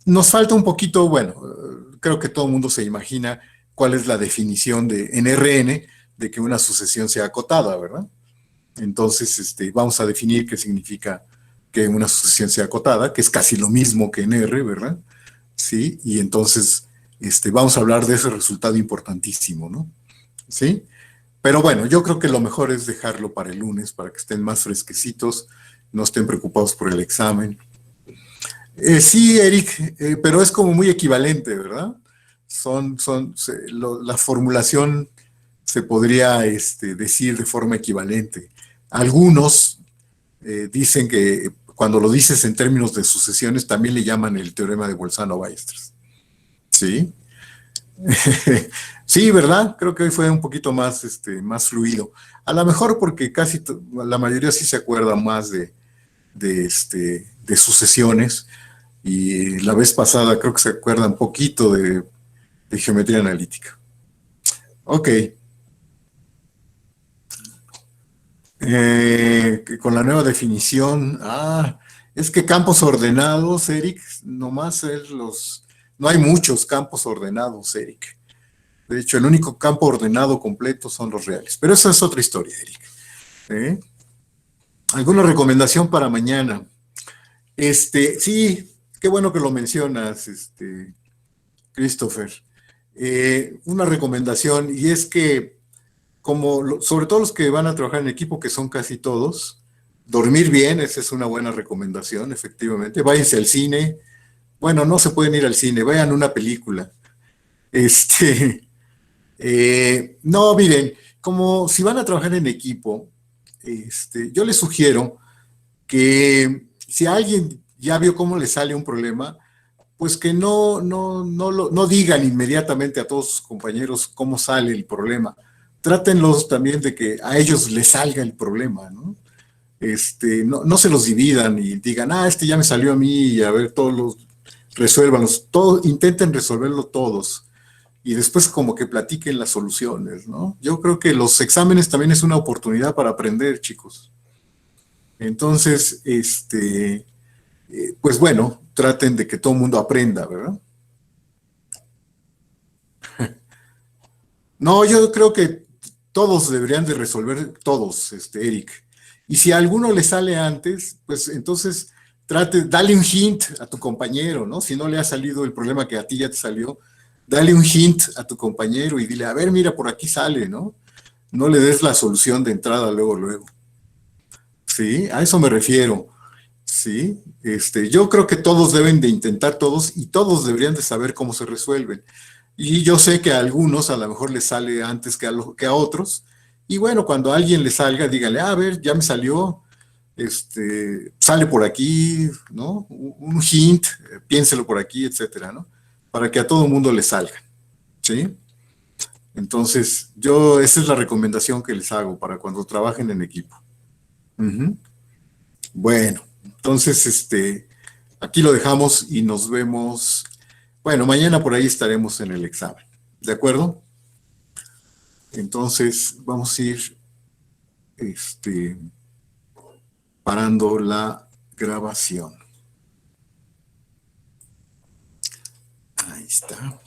Nos falta un poquito, bueno, creo que todo el mundo se imagina cuál es la definición en RN de que una sucesión sea acotada, ¿verdad? Entonces, vamos a definir qué significa que una sucesión sea acotada, que es casi lo mismo que en R, ¿verdad? Sí, y entonces, vamos a hablar de ese resultado importantísimo, ¿no? Sí, pero bueno, yo creo que lo mejor es dejarlo para el lunes, para que estén más fresquecitos, no estén preocupados por el examen. Sí, Eric, pero es como muy equivalente, ¿verdad? La formulación se podría decir de forma equivalente. Algunos dicen que cuando lo dices en términos de sucesiones también le llaman el teorema de Bolzano-Weierstrass. ¿Sí? Sí, ¿verdad? Creo que hoy fue un poquito más fluido. A lo mejor porque casi la mayoría sí se acuerda más de sucesiones, y la vez pasada creo que se acuerda un poquito de geometría analítica. Ok. Con la nueva definición, es que campos ordenados, Eric, nomás no hay muchos campos ordenados, Eric. De hecho, el único campo ordenado completo son los reales. Pero esa es otra historia, Eric. ¿Alguna recomendación para mañana? Sí, qué bueno que lo mencionas, Christopher. Una recomendación, y es que, sobre todo los que van a trabajar en equipo, que son casi todos, dormir bien, esa es una buena recomendación, efectivamente. Váyanse al cine. Bueno, no se pueden ir al cine, vayan a una película. No, miren, como si van a trabajar en equipo, yo les sugiero que si alguien ya vio cómo le sale un problema, pues que no digan inmediatamente a todos sus compañeros cómo sale el problema. Trátenlos también de que a ellos les salga el problema, ¿no? No se los dividan y digan, ya me salió a mí, y a ver, resuélvanlos, intenten resolverlo todos. Y después como que platiquen las soluciones, ¿no? Yo creo que los exámenes también es una oportunidad para aprender, chicos. Entonces, pues bueno, traten de que todo el mundo aprenda, ¿verdad? No, yo creo que todos deberían de resolver, todos, Eric. Y si a alguno le sale antes, pues entonces dale un hint a tu compañero, ¿no? Si no le ha salido el problema que a ti ya te salió, dale un hint a tu compañero y dile, a ver, mira, por aquí sale, ¿no? No le des la solución de entrada luego. Sí, a eso me refiero. Sí, yo creo que todos deben de intentar todos y todos deberían de saber cómo se resuelven. Y yo sé que a algunos a lo mejor les sale antes que a otros. Y bueno, cuando a alguien le salga, dígale, a ver, ya me salió, sale por aquí, ¿no? Un hint, piénselo por aquí, etcétera, ¿no? Para que a todo el mundo le salga, ¿sí? Entonces, esa es la recomendación que les hago para cuando trabajen en equipo. Bueno, entonces, aquí lo dejamos y nos vemos. Bueno, mañana por ahí estaremos en el examen. ¿De acuerdo? Entonces, vamos a ir parando la grabación. Ahí está.